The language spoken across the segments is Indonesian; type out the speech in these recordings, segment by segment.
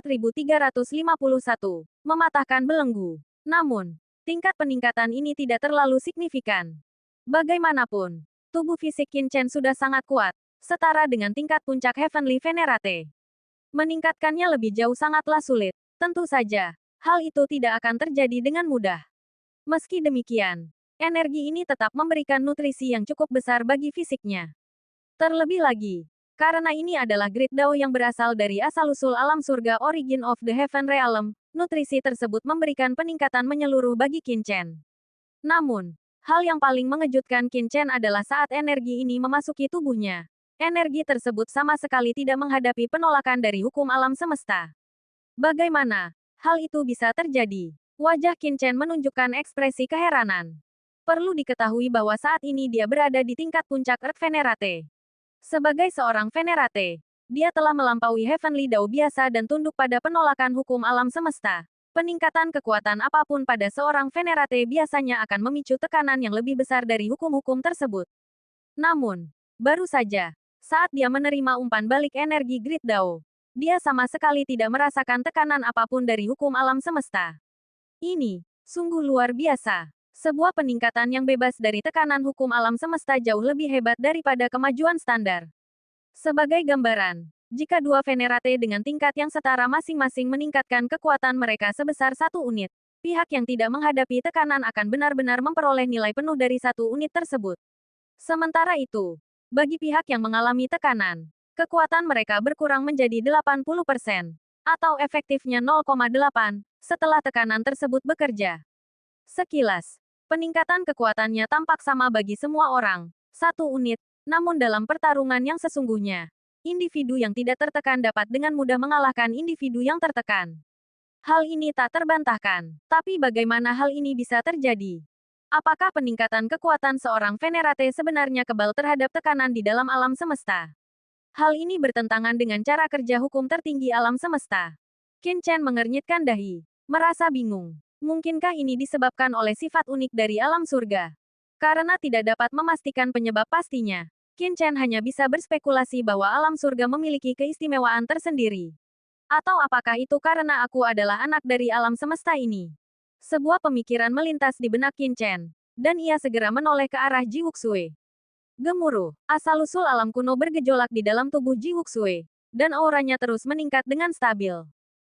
4351, mematahkan belenggu. Namun, tingkat peningkatan ini tidak terlalu signifikan. Bagaimanapun, tubuh fisik Qin Chen sudah sangat kuat, setara dengan tingkat puncak Heavenly Venerate. Meningkatkannya lebih jauh sangatlah sulit. Tentu saja, hal itu tidak akan terjadi dengan mudah. Meski demikian, energi ini tetap memberikan nutrisi yang cukup besar bagi fisiknya. Terlebih lagi, karena ini adalah Great Dao yang berasal dari asal-usul alam surga Origin of the Heaven Realm, nutrisi tersebut memberikan peningkatan menyeluruh bagi Qin Chen. Namun, hal yang paling mengejutkan Qin Chen adalah saat energi ini memasuki tubuhnya. Energi tersebut sama sekali tidak menghadapi penolakan dari hukum alam semesta. Bagaimana hal itu bisa terjadi? Wajah Qin Chen menunjukkan ekspresi keheranan. Perlu diketahui bahwa saat ini dia berada di tingkat puncak Earth Venerate. Sebagai seorang Venerate, dia telah melampaui Heavenly Dao biasa dan tunduk pada penolakan hukum alam semesta. Peningkatan kekuatan apapun pada seorang Venerate biasanya akan memicu tekanan yang lebih besar dari hukum-hukum tersebut. Namun, baru saja, saat dia menerima umpan balik energi Great Dao, dia sama sekali tidak merasakan tekanan apapun dari hukum alam semesta. Ini sungguh luar biasa. Sebuah peningkatan yang bebas dari tekanan hukum alam semesta jauh lebih hebat daripada kemajuan standar. Sebagai gambaran, jika dua Venerate dengan tingkat yang setara masing-masing meningkatkan kekuatan mereka sebesar 1 unit, pihak yang tidak menghadapi tekanan akan benar-benar memperoleh nilai penuh dari 1 unit tersebut. Sementara itu, bagi pihak yang mengalami tekanan, kekuatan mereka berkurang menjadi 80%, atau efektifnya 0,8, setelah tekanan tersebut bekerja. Sekilas, peningkatan kekuatannya tampak sama bagi semua orang, 1 unit, namun dalam pertarungan yang sesungguhnya, individu yang tidak tertekan dapat dengan mudah mengalahkan individu yang tertekan. Hal ini tak terbantahkan, tapi bagaimana hal ini bisa terjadi? Apakah peningkatan kekuatan seorang Venerate sebenarnya kebal terhadap tekanan di dalam alam semesta? Hal ini bertentangan dengan cara kerja hukum tertinggi alam semesta. Qin Chen mengernyitkan dahi, merasa bingung. Mungkinkah ini disebabkan oleh sifat unik dari alam surga? Karena tidak dapat memastikan penyebab pastinya, Qin Chen hanya bisa berspekulasi bahwa alam surga memiliki keistimewaan tersendiri. Atau apakah itu karena aku adalah anak dari alam semesta ini? Sebuah pemikiran melintas di benak Qin Chen, dan ia segera menoleh ke arah Ji Wuxue. Gemuruh, asal-usul alam kuno bergejolak di dalam tubuh Ji Wuxue, dan auranya terus meningkat dengan stabil.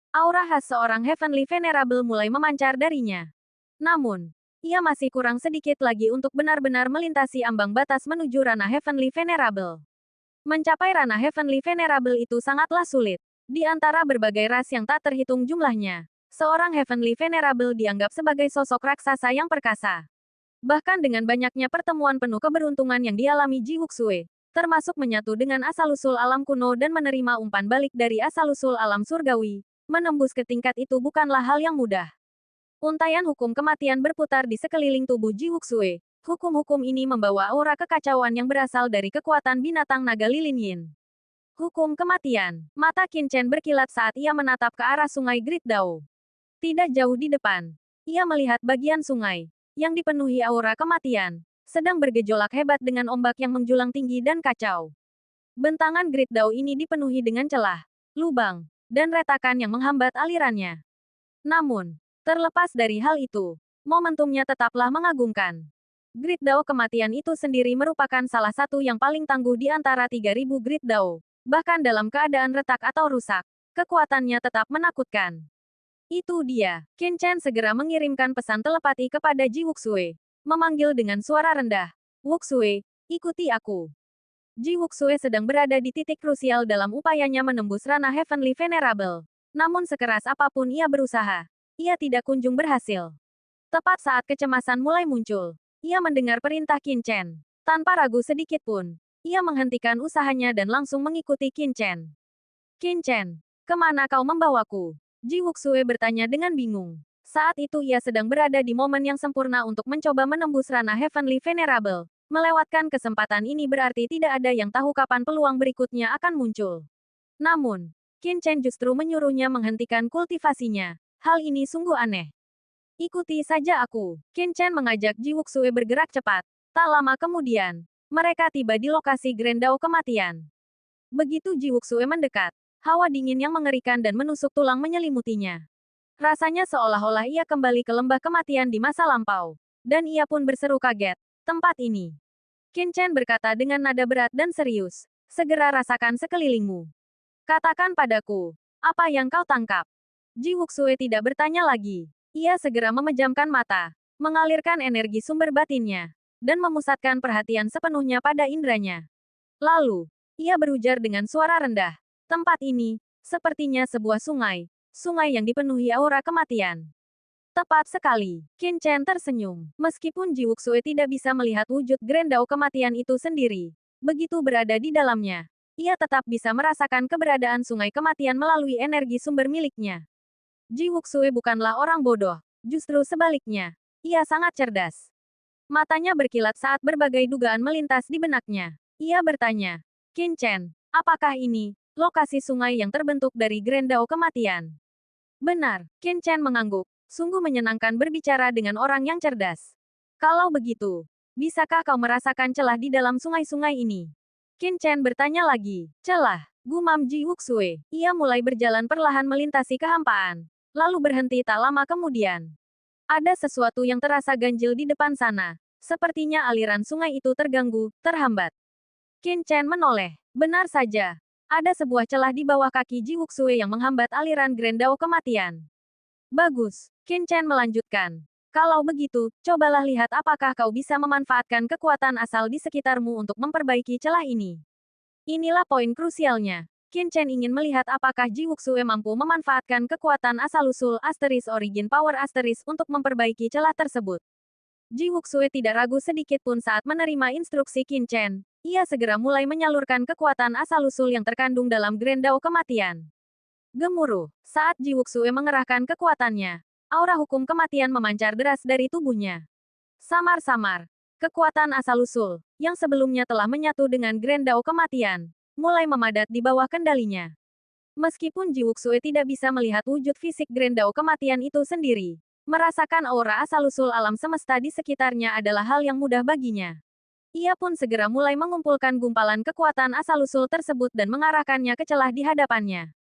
Aura khas seorang Heavenly Venerable mulai memancar darinya. Namun, ia masih kurang sedikit lagi untuk benar-benar melintasi ambang batas menuju ranah Heavenly Venerable. Mencapai ranah Heavenly Venerable itu sangatlah sulit. Di antara berbagai ras yang tak terhitung jumlahnya, seorang Heavenly Venerable dianggap sebagai sosok raksasa yang perkasa. Bahkan dengan banyaknya pertemuan penuh keberuntungan yang dialami Ji Wuxue, termasuk menyatu dengan asal-usul alam kuno dan menerima umpan balik dari asal-usul alam surgawi, menembus ke tingkat itu bukanlah hal yang mudah. Untaian hukum kematian berputar di sekeliling tubuh Ji Wuxue. Hukum-hukum ini membawa aura kekacauan yang berasal dari kekuatan binatang naga lilin yin. Hukum kematian. Mata Qin Chen berkilat saat ia menatap ke arah sungai Great Dao. Tidak jauh di depan, ia melihat bagian sungai yang dipenuhi aura kematian, sedang bergejolak hebat dengan ombak yang menjulang tinggi dan kacau. Bentangan Great Dao ini dipenuhi dengan celah, lubang, dan retakan yang menghambat alirannya. Namun, terlepas dari hal itu, momentumnya tetaplah mengagumkan. Great Dao kematian itu sendiri merupakan salah satu yang paling tangguh di antara 3.000 Great Dao. Bahkan dalam keadaan retak atau rusak, kekuatannya tetap menakutkan. Itu dia. Qin Chen segera mengirimkan pesan telepati kepada Ji Wuxue, memanggil dengan suara rendah. Wuxue, ikuti aku. Ji Wuxue sedang berada di titik krusial dalam upayanya menembus ranah Heavenly Venerable. Namun sekeras apapun ia berusaha, ia tidak kunjung berhasil. Tepat saat kecemasan mulai muncul, ia mendengar perintah Qin Chen. Tanpa ragu sedikit pun, ia menghentikan usahanya dan langsung mengikuti Qin Chen. Qin Chen, kemana kau membawaku? Ji Wuxue bertanya dengan bingung. Saat itu ia sedang berada di momen yang sempurna untuk mencoba menembus ranah Heavenly Venerable. Melewatkan kesempatan ini berarti tidak ada yang tahu kapan peluang berikutnya akan muncul. Namun, Qin Chen justru menyuruhnya menghentikan kultivasinya. Hal ini sungguh aneh. Ikuti saja aku. Qin Chen mengajak Ji Wuxue bergerak cepat. Tak lama kemudian, mereka tiba di lokasi Grand Dao kematian. Begitu Ji Wuxue mendekat, Hawa dingin yang mengerikan dan menusuk tulang menyelimutinya. Rasanya seolah-olah ia kembali ke lembah kematian di masa lampau. Dan ia pun berseru kaget. Tempat ini. Qin Chen berkata dengan nada berat dan serius. Segera rasakan sekelilingmu. Katakan padaku, apa yang kau tangkap? Ji Wuxue tidak bertanya lagi. Ia segera memejamkan mata, mengalirkan energi sumber batinnya, dan memusatkan perhatian sepenuhnya pada indranya. Lalu, ia berujar dengan suara rendah. Tempat ini, sepertinya sebuah sungai. Sungai yang dipenuhi aura kematian. Tepat sekali. Qin Chen tersenyum. Meskipun Ji Wuxue tidak bisa melihat wujud Grand Dao kematian itu sendiri, begitu berada di dalamnya, ia tetap bisa merasakan keberadaan sungai kematian melalui energi sumber miliknya. Ji Wuxue bukanlah orang bodoh, justru sebaliknya. Ia sangat cerdas. Matanya berkilat saat berbagai dugaan melintas di benaknya. Ia bertanya, Qin Chen, apakah ini lokasi sungai yang terbentuk dari Grand Dao kematian? Benar, Qin Chen mengangguk. Sungguh menyenangkan berbicara dengan orang yang cerdas. Kalau begitu, bisakah kau merasakan celah di dalam sungai-sungai ini? Qin Chen bertanya lagi. Celah, gumam Ji Wuxue. Ia mulai berjalan perlahan melintasi kehampaan. Lalu berhenti tak lama kemudian. Ada sesuatu yang terasa ganjil di depan sana. Sepertinya aliran sungai itu terganggu, terhambat. Qin Chen menoleh. Benar saja. Ada sebuah celah di bawah kaki Ji Wuxue yang menghambat aliran Grand Dao kematian. Bagus, Qin Chen melanjutkan. Kalau begitu, cobalah lihat apakah kau bisa memanfaatkan kekuatan asal di sekitarmu untuk memperbaiki celah ini. Inilah poin krusialnya. Qin Chen ingin melihat apakah Ji Wuxue mampu memanfaatkan kekuatan asal-usul Asteris Origin Power Asteris untuk memperbaiki celah tersebut. Ji Wuxue tidak ragu sedikit pun saat menerima instruksi Qin Chen. Ia segera mulai menyalurkan kekuatan asal-usul yang terkandung dalam Grand Dao kematian. Gemuruh. Saat Ji Wuxue mengerahkan kekuatannya, aura hukum kematian memancar deras dari tubuhnya. Samar-samar, kekuatan asal-usul, yang sebelumnya telah menyatu dengan Grand Dao kematian, mulai memadat di bawah kendalinya. Meskipun Ji Wuxue tidak bisa melihat wujud fisik Grand Dao kematian itu sendiri, merasakan aura asal-usul alam semesta di sekitarnya adalah hal yang mudah baginya. Ia pun segera mulai mengumpulkan gumpalan kekuatan asal-usul tersebut dan mengarahkannya ke celah di hadapannya.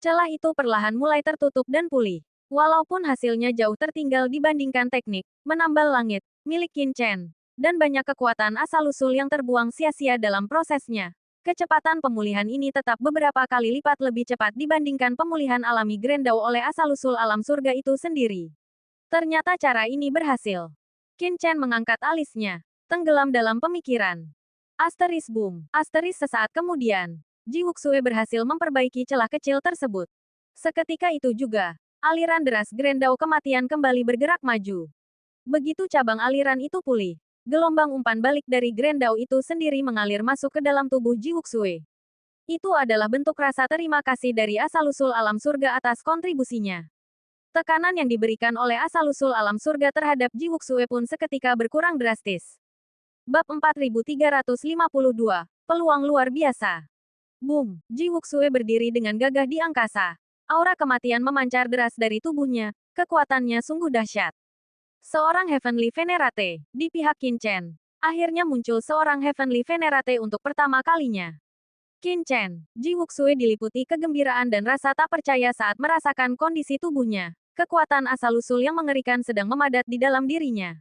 Celah itu perlahan mulai tertutup dan pulih. Walaupun hasilnya jauh tertinggal dibandingkan teknik menambal langit milik Qin Chen, dan banyak kekuatan asal-usul yang terbuang sia-sia dalam prosesnya, kecepatan pemulihan ini tetap beberapa kali lipat lebih cepat dibandingkan pemulihan alami Grand Dao oleh asal-usul alam surga itu sendiri. Ternyata cara ini berhasil. Qin Chen mengangkat alisnya, tenggelam dalam pemikiran. Asteris boom. Asteris sesaat kemudian, Ji Wuxue berhasil memperbaiki celah kecil tersebut. Seketika itu juga, aliran deras Grand Dao kematian kembali bergerak maju. Begitu cabang aliran itu pulih, gelombang umpan balik dari Grand Dao itu sendiri mengalir masuk ke dalam tubuh Ji Wuxue. Itu adalah bentuk rasa terima kasih dari asal-usul alam surga atas kontribusinya. Tekanan yang diberikan oleh asal-usul alam surga terhadap Ji Wuxue pun seketika berkurang drastis. Bab 4352, Peluang Luar Biasa. Boom, Ji Wuxue berdiri dengan gagah di angkasa. Aura kematian memancar deras dari tubuhnya, kekuatannya sungguh dahsyat. Seorang Heavenly Venerate, di pihak Qin Chen. Akhirnya muncul seorang Heavenly Venerate untuk pertama kalinya. Qin Chen, Ji Wuxue diliputi kegembiraan dan rasa tak percaya saat merasakan kondisi tubuhnya. Kekuatan asal-usul yang mengerikan sedang memadat di dalam dirinya.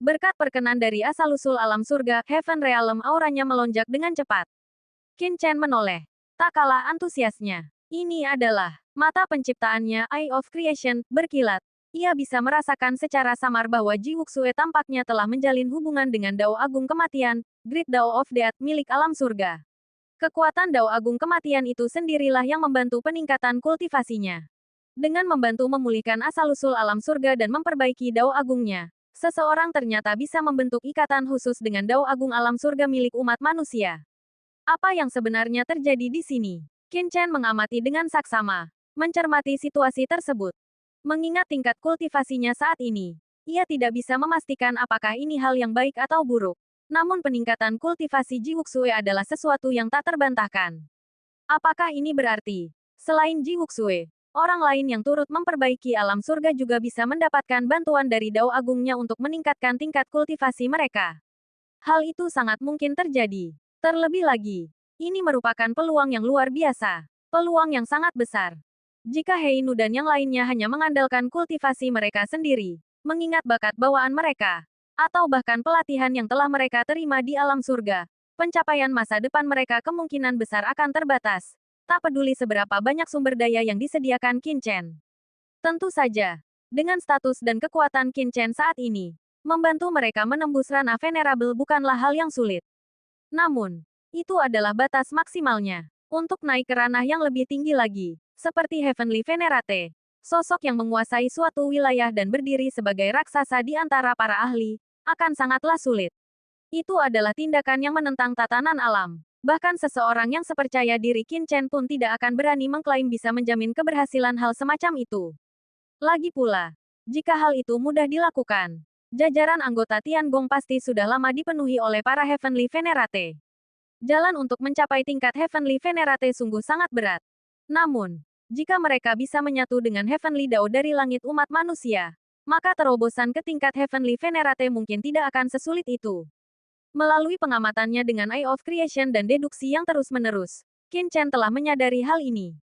Berkat perkenan dari asal-usul alam surga, Heaven Realm auranya melonjak dengan cepat. Qin Chen menoleh. Tak kalah antusiasnya. Ini adalah mata penciptaannya, Eye of Creation, berkilat. Ia bisa merasakan secara samar bahwa Ji Wuxue tampaknya telah menjalin hubungan dengan Dao Agung Kematian, Great Dao of Death milik alam surga. Kekuatan Dao Agung Kematian itu sendirilah yang membantu peningkatan kultivasinya. Dengan membantu memulihkan asal-usul alam surga dan memperbaiki Dao Agungnya, seseorang ternyata bisa membentuk ikatan khusus dengan Dao Agung alam surga milik umat manusia. Apa yang sebenarnya terjadi di sini? Qin Chen mengamati dengan saksama, mencermati situasi tersebut. Mengingat tingkat kultivasinya saat ini, ia tidak bisa memastikan apakah ini hal yang baik atau buruk. Namun peningkatan kultivasi Ji Wuxue adalah sesuatu yang tak terbantahkan. Apakah ini berarti, selain Ji Wuxue, orang lain yang turut memperbaiki alam surga juga bisa mendapatkan bantuan dari Dao Agungnya untuk meningkatkan tingkat kultivasi mereka? Hal itu sangat mungkin terjadi. Terlebih lagi, ini merupakan peluang yang luar biasa. Peluang yang sangat besar. Jika Heinu dan yang lainnya hanya mengandalkan kultivasi mereka sendiri, mengingat bakat bawaan mereka, atau bahkan pelatihan yang telah mereka terima di alam surga, pencapaian masa depan mereka kemungkinan besar akan terbatas. Tak peduli seberapa banyak sumber daya yang disediakan Qin Chen. Tentu saja, dengan status dan kekuatan Qin Chen saat ini, membantu mereka menembus ranah venerable bukanlah hal yang sulit. Namun, itu adalah batas maksimalnya. Untuk naik ke ranah yang lebih tinggi lagi, seperti Heavenly Venerate, sosok yang menguasai suatu wilayah dan berdiri sebagai raksasa di antara para ahli, akan sangatlah sulit. Itu adalah tindakan yang menentang tatanan alam. Bahkan seseorang yang sepercaya diri Qin Chen pun tidak akan berani mengklaim bisa menjamin keberhasilan hal semacam itu. Lagi pula, jika hal itu mudah dilakukan, jajaran anggota Tiangong pasti sudah lama dipenuhi oleh para Heavenly Venerate. Jalan untuk mencapai tingkat Heavenly Venerate sungguh sangat berat. Namun, jika mereka bisa menyatu dengan Heavenly Dao dari langit umat manusia, maka terobosan ke tingkat Heavenly Venerate mungkin tidak akan sesulit itu. Melalui pengamatannya dengan Eye of Creation dan deduksi yang terus-menerus, Qin Chen telah menyadari hal ini.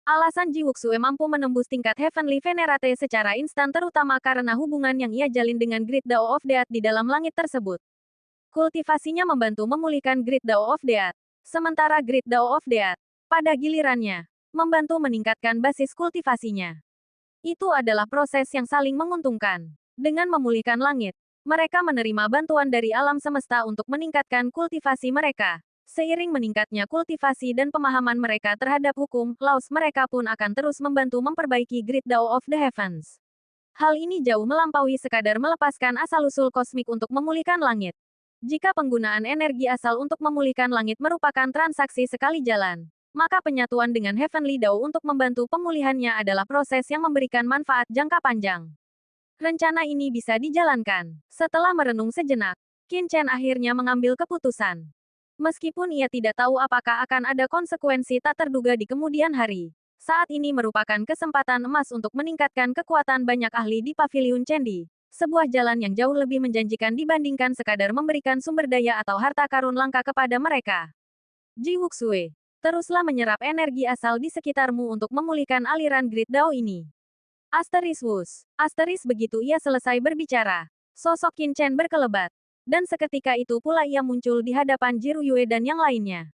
Alasan Ji Wuxue mampu menembus tingkat Heavenly Venerate secara instan terutama karena hubungan yang ia jalin dengan Great Dao of Death di dalam langit tersebut. Kultivasinya membantu memulihkan Great Dao of Death. Sementara Great Dao of Death, pada gilirannya, membantu meningkatkan basis kultivasinya. Itu adalah proses yang saling menguntungkan. Dengan memulihkan langit, mereka menerima bantuan dari alam semesta untuk meningkatkan kultivasi mereka. Seiring meningkatnya kultivasi dan pemahaman mereka terhadap hukum, laws mereka pun akan terus membantu memperbaiki Great Dao of the Heavens. Hal ini jauh melampaui sekadar melepaskan asal-usul kosmik untuk memulihkan langit. Jika penggunaan energi asal untuk memulihkan langit merupakan transaksi sekali jalan, maka penyatuan dengan Heavenly Dao untuk membantu pemulihannya adalah proses yang memberikan manfaat jangka panjang. Rencana ini bisa dijalankan. Setelah merenung sejenak, Qin Chen akhirnya mengambil keputusan. Meskipun ia tidak tahu apakah akan ada konsekuensi tak terduga di kemudian hari, saat ini merupakan kesempatan emas untuk meningkatkan kekuatan banyak ahli di Paviliun Chendi. Sebuah jalan yang jauh lebih menjanjikan dibandingkan sekadar memberikan sumber daya atau harta karun langka kepada mereka. Ji Wuxue, teruslah menyerap energi asal di sekitarmu untuk memulihkan aliran Great Dao ini. Asteris Wus. Asteris begitu ia selesai berbicara, sosok Qin Chen berkelebat. Dan seketika itu pula ia muncul di hadapan Ji Ruyue dan yang lainnya.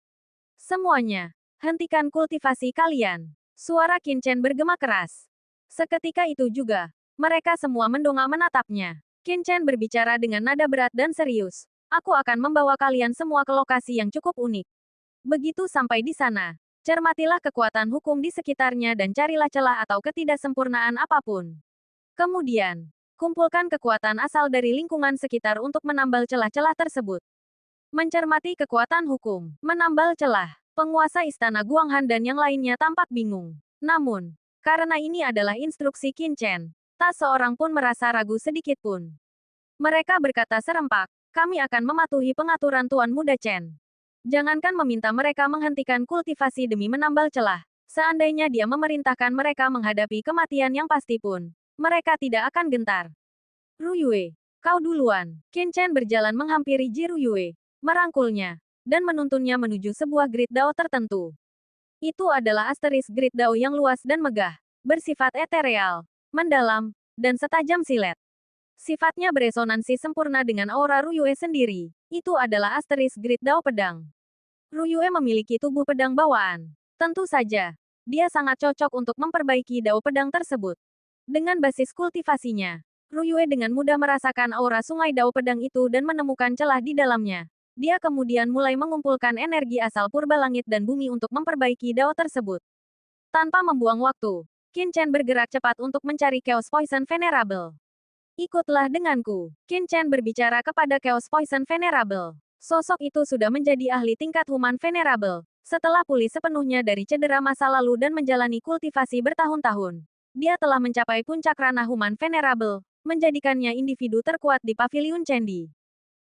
Semuanya, hentikan kultivasi kalian. Suara Qin Chen bergema keras. Seketika itu juga, mereka semua mendongak menatapnya. Qin Chen berbicara dengan nada berat dan serius. Aku akan membawa kalian semua ke lokasi yang cukup unik. Begitu sampai di sana, cermatilah kekuatan hukum di sekitarnya dan carilah celah atau ketidaksempurnaan apapun. Kemudian, kumpulkan kekuatan asal dari lingkungan sekitar untuk menambal celah-celah tersebut. Mencermati kekuatan hukum, menambal celah. Penguasa istana Guanghan dan yang lainnya tampak bingung. Namun, karena ini adalah instruksi Qin Chen, tak seorang pun merasa ragu sedikit pun. Mereka berkata serempak, kami akan mematuhi pengaturan Tuan Muda Chen. Jangankan meminta mereka menghentikan kultivasi demi menambal celah. Seandainya dia memerintahkan mereka menghadapi kematian yang pasti pun, mereka tidak akan gentar. Ruyue, kau duluan. Qin Chen berjalan menghampiri Ji Ruyue, merangkulnya, dan menuntunnya menuju sebuah Great Dao tertentu. Itu adalah asteris Great Dao yang luas dan megah, bersifat etereal, mendalam, dan setajam silet. Sifatnya beresonansi sempurna dengan aura Ruyue sendiri. Itu adalah asteris Great Dao pedang. Ruyue memiliki tubuh pedang bawaan. Tentu saja, dia sangat cocok untuk memperbaiki dao pedang tersebut. Dengan basis kultivasinya, Ruyue dengan mudah merasakan aura sungai dao pedang itu dan menemukan celah di dalamnya. Dia kemudian mulai mengumpulkan energi asal purba langit dan bumi untuk memperbaiki dao tersebut. Tanpa membuang waktu, Qin Chen bergerak cepat untuk mencari Chaos Poison Venerable. Ikutlah denganku. Qin Chen berbicara kepada Chaos Poison Venerable. Sosok itu sudah menjadi ahli tingkat Human Venerable. Setelah pulih sepenuhnya dari cedera masa lalu dan menjalani kultivasi bertahun-tahun, dia telah mencapai puncak ranah Human Venerable, menjadikannya individu terkuat di Paviliun Chendi.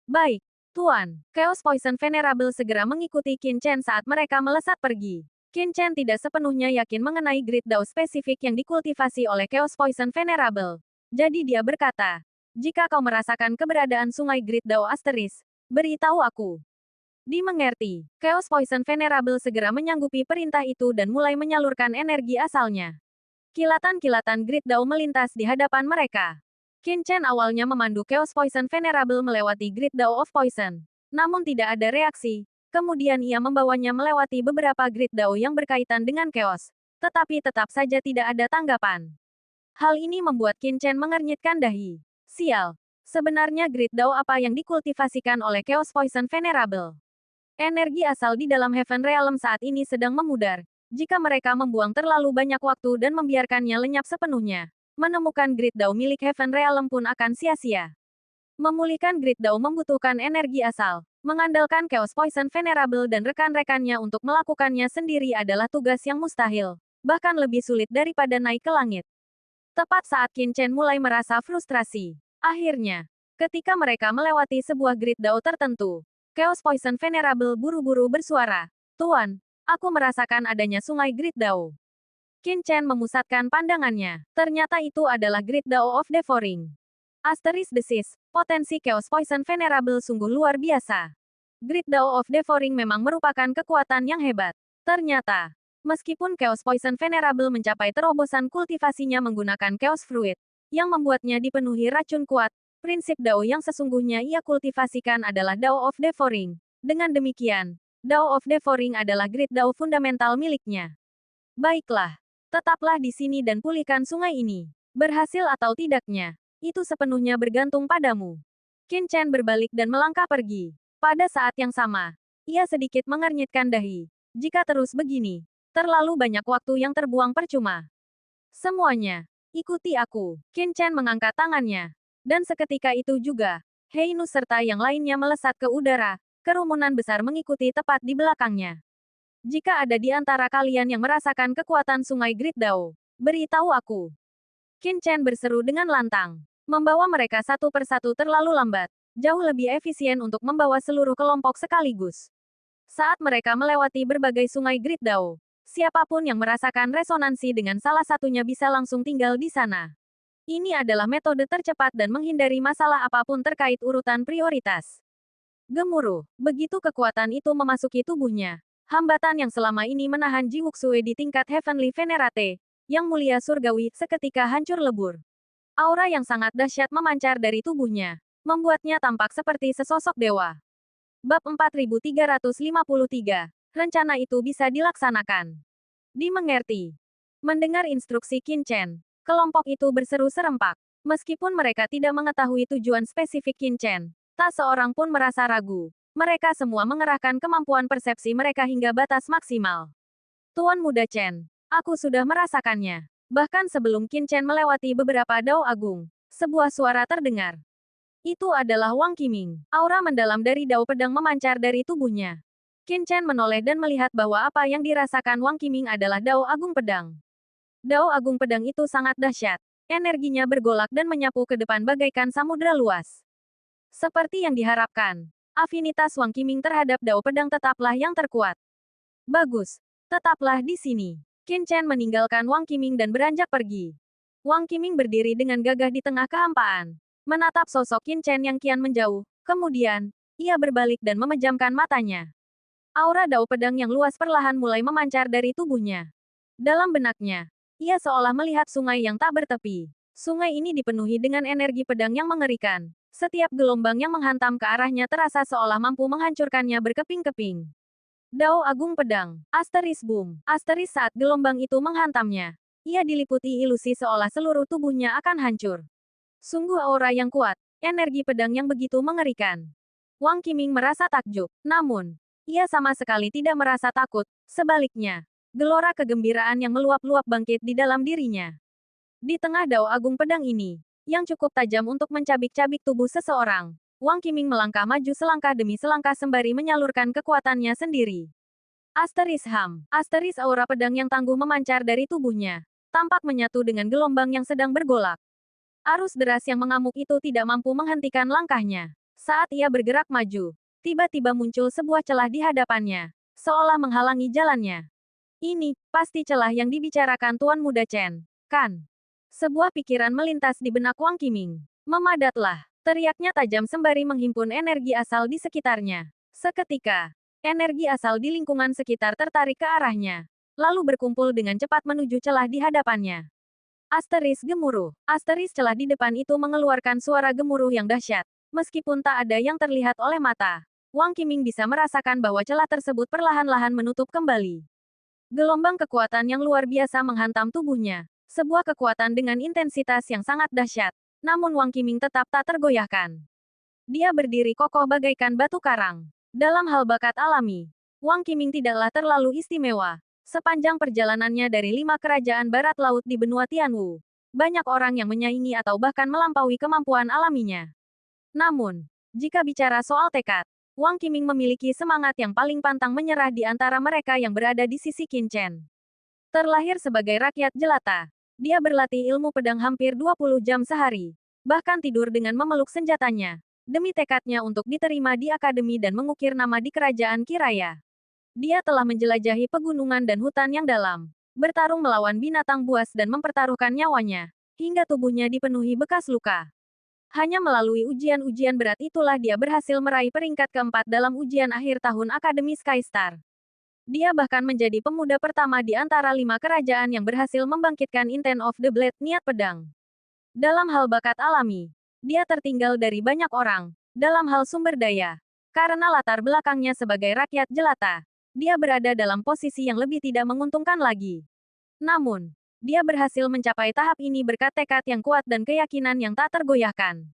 Baik, Tuan. Chaos Poison Venerable segera mengikuti Qin Chen saat mereka melesat pergi. Qin Chen tidak sepenuhnya yakin mengenai Great Dao spesifik yang dikultivasi oleh Chaos Poison Venerable. Jadi dia berkata, jika kau merasakan keberadaan sungai Great Dao Asteris, beritahu aku. Dimengerti, Chaos Poison Venerable segera menyanggupi perintah itu dan mulai menyalurkan energi asalnya. Kilatan-kilatan Grid Dao melintas di hadapan mereka. Qin Chen awalnya memandu Chaos Poison Venerable melewati Grid Dao of Poison. Namun tidak ada reaksi. Kemudian ia membawanya melewati beberapa Grid Dao yang berkaitan dengan Chaos. Tetapi tetap saja tidak ada tanggapan. Hal ini membuat Qin Chen mengernyitkan dahi. Sial. Sebenarnya Grid Dao apa yang dikultivasikan oleh Chaos Poison Venerable? Energi asal di dalam Heaven Realm saat ini sedang memudar. Jika mereka membuang terlalu banyak waktu dan membiarkannya lenyap sepenuhnya, menemukan Grid Dao milik Heaven Realm pun akan sia-sia. Memulihkan Grid Dao membutuhkan energi asal. Mengandalkan Chaos Poison Venerable dan rekan-rekannya untuk melakukannya sendiri adalah tugas yang mustahil. Bahkan lebih sulit daripada naik ke langit. Tepat saat Qin Chen mulai merasa frustrasi. Akhirnya, ketika mereka melewati sebuah Grid Dao tertentu, Chaos Poison Venerable buru-buru bersuara. Tuan, aku merasakan adanya sungai Grid Dao. Qin Chen memusatkan pandangannya. Ternyata itu adalah Grid Dao of Devouring. Asterisk desis, potensi Chaos Poison Venerable sungguh luar biasa. Grid Dao of Devouring memang merupakan kekuatan yang hebat. Ternyata, meskipun Chaos Poison Venerable mencapai terobosan kultivasinya menggunakan Chaos Fruit, yang membuatnya dipenuhi racun kuat, prinsip Dao yang sesungguhnya ia kultivasikan adalah Dao of Devouring. Dengan demikian, Dao of Devouring adalah Grid Dao fundamental miliknya. Baiklah, tetaplah di sini dan pulihkan sungai ini. Berhasil atau tidaknya, itu sepenuhnya bergantung padamu. Qin Chen berbalik dan melangkah pergi. Pada saat yang sama, ia sedikit mengernyitkan dahi. Jika terus begini, terlalu banyak waktu yang terbuang percuma. Semuanya, ikuti aku. Qin Chen mengangkat tangannya. Dan seketika itu juga, Heinu serta yang lainnya melesat ke udara. Kerumunan besar mengikuti tepat di belakangnya. Jika ada di antara kalian yang merasakan kekuatan sungai Grid Dao, beritahu aku. Qin Chen berseru dengan lantang. Membawa mereka satu persatu terlalu lambat. Jauh lebih efisien untuk membawa seluruh kelompok sekaligus. Saat mereka melewati berbagai sungai Grid Dao, siapapun yang merasakan resonansi dengan salah satunya bisa langsung tinggal di sana. Ini adalah metode tercepat dan menghindari masalah apapun terkait urutan prioritas. Gemuruh, begitu kekuatan itu memasuki tubuhnya. Hambatan yang selama ini menahan Ji Wuxue di tingkat Heavenly Venerate, yang mulia surgawi, seketika hancur lebur. Aura yang sangat dahsyat memancar dari tubuhnya, membuatnya tampak seperti sesosok dewa. Bab 4353, rencana itu bisa dilaksanakan. Dimengerti. Mendengar instruksi Qin Chen, kelompok itu berseru serempak. Meskipun mereka tidak mengetahui tujuan spesifik Qin Chen, tak seorang pun merasa ragu. Mereka semua mengerahkan kemampuan persepsi mereka hingga batas maksimal. Tuan Muda Chen, aku sudah merasakannya. Bahkan sebelum Qin Chen melewati beberapa Dao Agung, sebuah suara terdengar. Itu adalah Wang Qiming. Aura mendalam dari Dao Pedang memancar dari tubuhnya. Qin Chen menoleh dan melihat bahwa apa yang dirasakan Wang Qiming adalah Dao Agung Pedang. Dao Agung Pedang itu sangat dahsyat. Energinya bergolak dan menyapu ke depan bagaikan samudera luas. Seperti yang diharapkan, afinitas Wang Qiming terhadap Dao Pedang tetaplah yang terkuat. Bagus, tetaplah di sini. Qin Chen meninggalkan Wang Qiming dan beranjak pergi. Wang Qiming berdiri dengan gagah di tengah kehampaan, menatap sosok Qin Chen yang kian menjauh. Kemudian, ia berbalik dan memejamkan matanya. Aura Dao Pedang yang luas perlahan mulai memancar dari tubuhnya. Dalam benaknya, ia seolah melihat sungai yang tak bertepi. Sungai ini dipenuhi dengan energi pedang yang mengerikan. Setiap gelombang yang menghantam ke arahnya terasa seolah mampu menghancurkannya berkeping-keping. Dao Agung Pedang, Asteris Boom, Asteris saat gelombang itu menghantamnya. Ia diliputi ilusi seolah seluruh tubuhnya akan hancur. Sungguh aura yang kuat, energi pedang yang begitu mengerikan. Wang Qiming merasa takjub, namun, ia sama sekali tidak merasa takut, sebaliknya. Gelora kegembiraan yang meluap-luap bangkit di dalam dirinya. Di tengah Dao Agung Pedang ini, yang cukup tajam untuk mencabik-cabik tubuh seseorang, Wang Qiming melangkah maju selangkah demi selangkah sembari menyalurkan kekuatannya sendiri. Asteris Ham, Asteris aura pedang yang tangguh memancar dari tubuhnya, tampak menyatu dengan gelombang yang sedang bergolak. Arus deras yang mengamuk itu tidak mampu menghentikan langkahnya. Saat ia bergerak maju, tiba-tiba muncul sebuah celah di hadapannya, seolah menghalangi jalannya. Ini, pasti celah yang dibicarakan Tuan Muda Chen, kan? Sebuah pikiran melintas di benak Wang Qiming. Memadatlah, teriaknya tajam sembari menghimpun energi asal di sekitarnya. Seketika, energi asal di lingkungan sekitar tertarik ke arahnya, lalu berkumpul dengan cepat menuju celah di hadapannya. Asteris gemuruh. Asteris celah di depan itu mengeluarkan suara gemuruh yang dahsyat. Meskipun tak ada yang terlihat oleh mata, Wang Qiming bisa merasakan bahwa celah tersebut perlahan-lahan menutup kembali. Gelombang kekuatan yang luar biasa menghantam tubuhnya. Sebuah kekuatan dengan intensitas yang sangat dahsyat. Namun Wang Qiming tetap tak tergoyahkan. Dia berdiri kokoh bagaikan batu karang. Dalam hal bakat alami, Wang Qiming tidaklah terlalu istimewa. Sepanjang perjalanannya dari 5 kerajaan barat laut di benua Tianwu, banyak orang yang menyaingi atau bahkan melampaui kemampuan alaminya. Namun, jika bicara soal tekad, Wang Qiming memiliki semangat yang paling pantang menyerah di antara mereka yang berada di sisi Qin Chen. Terlahir sebagai rakyat jelata, dia berlatih ilmu pedang hampir 20 jam sehari, bahkan tidur dengan memeluk senjatanya, demi tekadnya untuk diterima di akademi dan mengukir nama di kerajaan Kiraya. Dia telah menjelajahi pegunungan dan hutan yang dalam, bertarung melawan binatang buas dan mempertaruhkan nyawanya, hingga tubuhnya dipenuhi bekas luka. Hanya melalui ujian-ujian berat itulah dia berhasil meraih peringkat keempat dalam ujian akhir tahun Akademi Skystar. Dia bahkan menjadi pemuda pertama di antara 5 kerajaan yang berhasil membangkitkan Intent of the Blade, niat pedang. Dalam hal bakat alami, dia tertinggal dari banyak orang. Dalam hal sumber daya, karena latar belakangnya sebagai rakyat jelata, dia berada dalam posisi yang lebih tidak menguntungkan lagi. Namun, dia berhasil mencapai tahap ini berkat tekad yang kuat dan keyakinan yang tak tergoyahkan.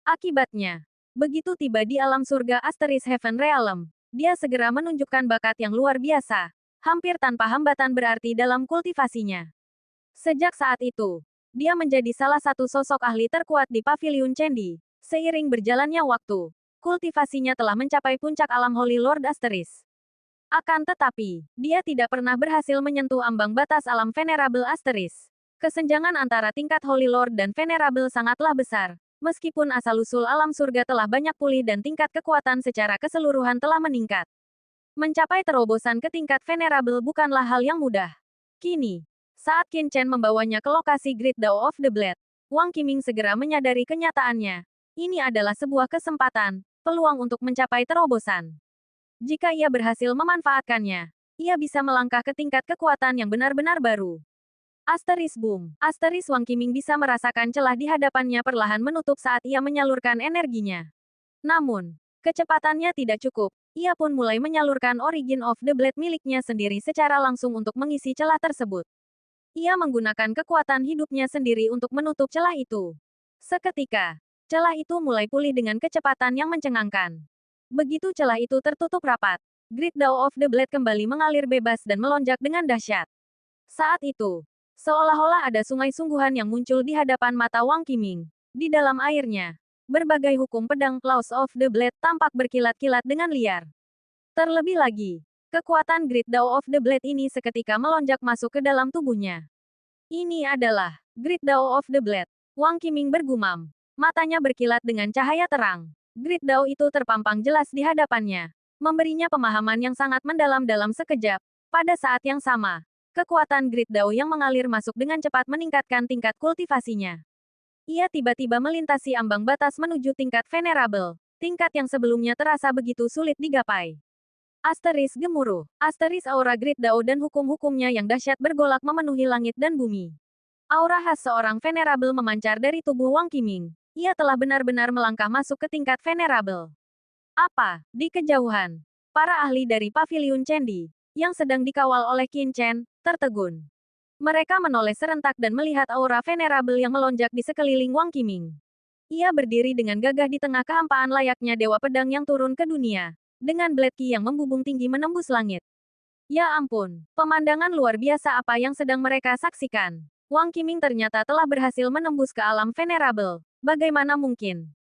Akibatnya, begitu tiba di alam surga Asteris Heaven Realm, dia segera menunjukkan bakat yang luar biasa, hampir tanpa hambatan berarti dalam kultivasinya. Sejak saat itu, dia menjadi salah satu sosok ahli terkuat di Paviliun Chendi. Seiring berjalannya waktu, kultivasinya telah mencapai puncak alam Holy Lord Asteris. Akan tetapi, dia tidak pernah berhasil menyentuh ambang batas alam Venerable Asteris. Kesenjangan antara tingkat Holy Lord dan Venerable sangatlah besar. Meskipun asal-usul alam surga telah banyak pulih dan tingkat kekuatan secara keseluruhan telah meningkat. Mencapai terobosan ke tingkat Venerable bukanlah hal yang mudah. Kini, saat Qin Chen membawanya ke lokasi Great Dao of the Blade, Wang Qiming segera menyadari kenyataannya. Ini adalah sebuah kesempatan, peluang untuk mencapai terobosan. Jika ia berhasil memanfaatkannya, ia bisa melangkah ke tingkat kekuatan yang benar-benar baru. Asteris boom. Asteris Wang Qiming bisa merasakan celah di hadapannya perlahan menutup saat ia menyalurkan energinya. Namun, kecepatannya tidak cukup. Ia pun mulai menyalurkan Origin of the Blade miliknya sendiri secara langsung untuk mengisi celah tersebut. Ia menggunakan kekuatan hidupnya sendiri untuk menutup celah itu. Seketika, celah itu mulai pulih dengan kecepatan yang mencengangkan. Begitu celah itu tertutup rapat, Great Dao of the Blade kembali mengalir bebas dan melonjak dengan dahsyat. Saat itu, seolah-olah ada sungai sungguhan yang muncul di hadapan mata Wang Qiming. Di dalam airnya, berbagai hukum pedang Laws of the Blade tampak berkilat-kilat dengan liar. Terlebih lagi, kekuatan Great Dao of the Blade ini seketika melonjak masuk ke dalam tubuhnya. Ini adalah Great Dao of the Blade. Wang Qiming bergumam. Matanya berkilat dengan cahaya terang. Great Dao itu terpampang jelas di hadapannya, memberinya pemahaman yang sangat mendalam dalam sekejap. Pada saat yang sama, kekuatan Great Dao yang mengalir masuk dengan cepat meningkatkan tingkat kultivasinya. Ia tiba-tiba melintasi ambang batas menuju tingkat Venerable, tingkat yang sebelumnya terasa begitu sulit digapai. Asteris gemuruh. Asteris aura Great Dao dan hukum-hukumnya yang dahsyat bergolak memenuhi langit dan bumi. Aura khas seorang Venerable memancar dari tubuh Wang Qiming. Ia telah benar-benar melangkah masuk ke tingkat Venerable. Apa? Di kejauhan, para ahli dari Paviliun Chendi, yang sedang dikawal oleh Qin Chen, tertegun. Mereka menoleh serentak dan melihat aura Venerable yang melonjak di sekeliling Wang Qiming. Ia berdiri dengan gagah di tengah kehampaan layaknya dewa pedang yang turun ke dunia, dengan Blade Ki yang membubung tinggi menembus langit. Ya ampun, pemandangan luar biasa apa yang sedang mereka saksikan. Wang Qiming ternyata telah berhasil menembus ke alam Venerable. Bagaimana mungkin?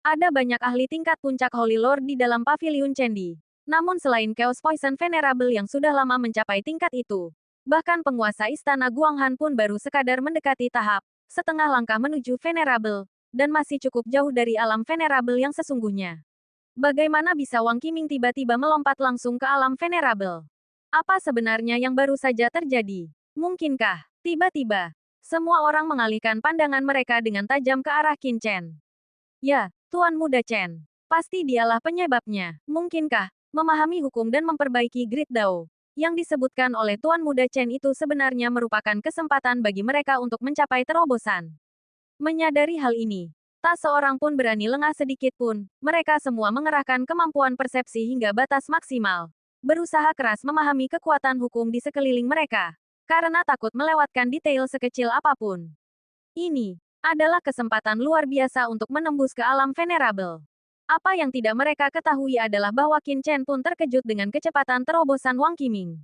Ada banyak ahli tingkat puncak Holy Lord di dalam Paviliun Chendi. Namun selain Chaos Poison Venerable yang sudah lama mencapai tingkat itu, bahkan penguasa istana Guanghan pun baru sekadar mendekati tahap setengah langkah menuju Venerable, dan masih cukup jauh dari alam Venerable yang sesungguhnya. Bagaimana bisa Wang Qiming tiba-tiba melompat langsung ke alam Venerable? Apa sebenarnya yang baru saja terjadi? Mungkinkah, tiba-tiba, semua orang mengalihkan pandangan mereka dengan tajam ke arah Qin Chen. Ya, Tuan Muda Chen. Pasti dialah penyebabnya. Mungkinkah memahami hukum dan memperbaiki Grid Dao yang disebutkan oleh Tuan Muda Chen itu sebenarnya merupakan kesempatan bagi mereka untuk mencapai terobosan? Menyadari hal ini, tak seorang pun berani lengah sedikit pun. Mereka semua mengerahkan kemampuan persepsi hingga batas maksimal. Berusaha keras memahami kekuatan hukum di sekeliling mereka. Karena takut melewatkan detail sekecil apapun. Ini adalah kesempatan luar biasa untuk menembus ke alam venerable. Apa yang tidak mereka ketahui adalah bahwa Qin Chen pun terkejut dengan kecepatan terobosan Wang Qiming.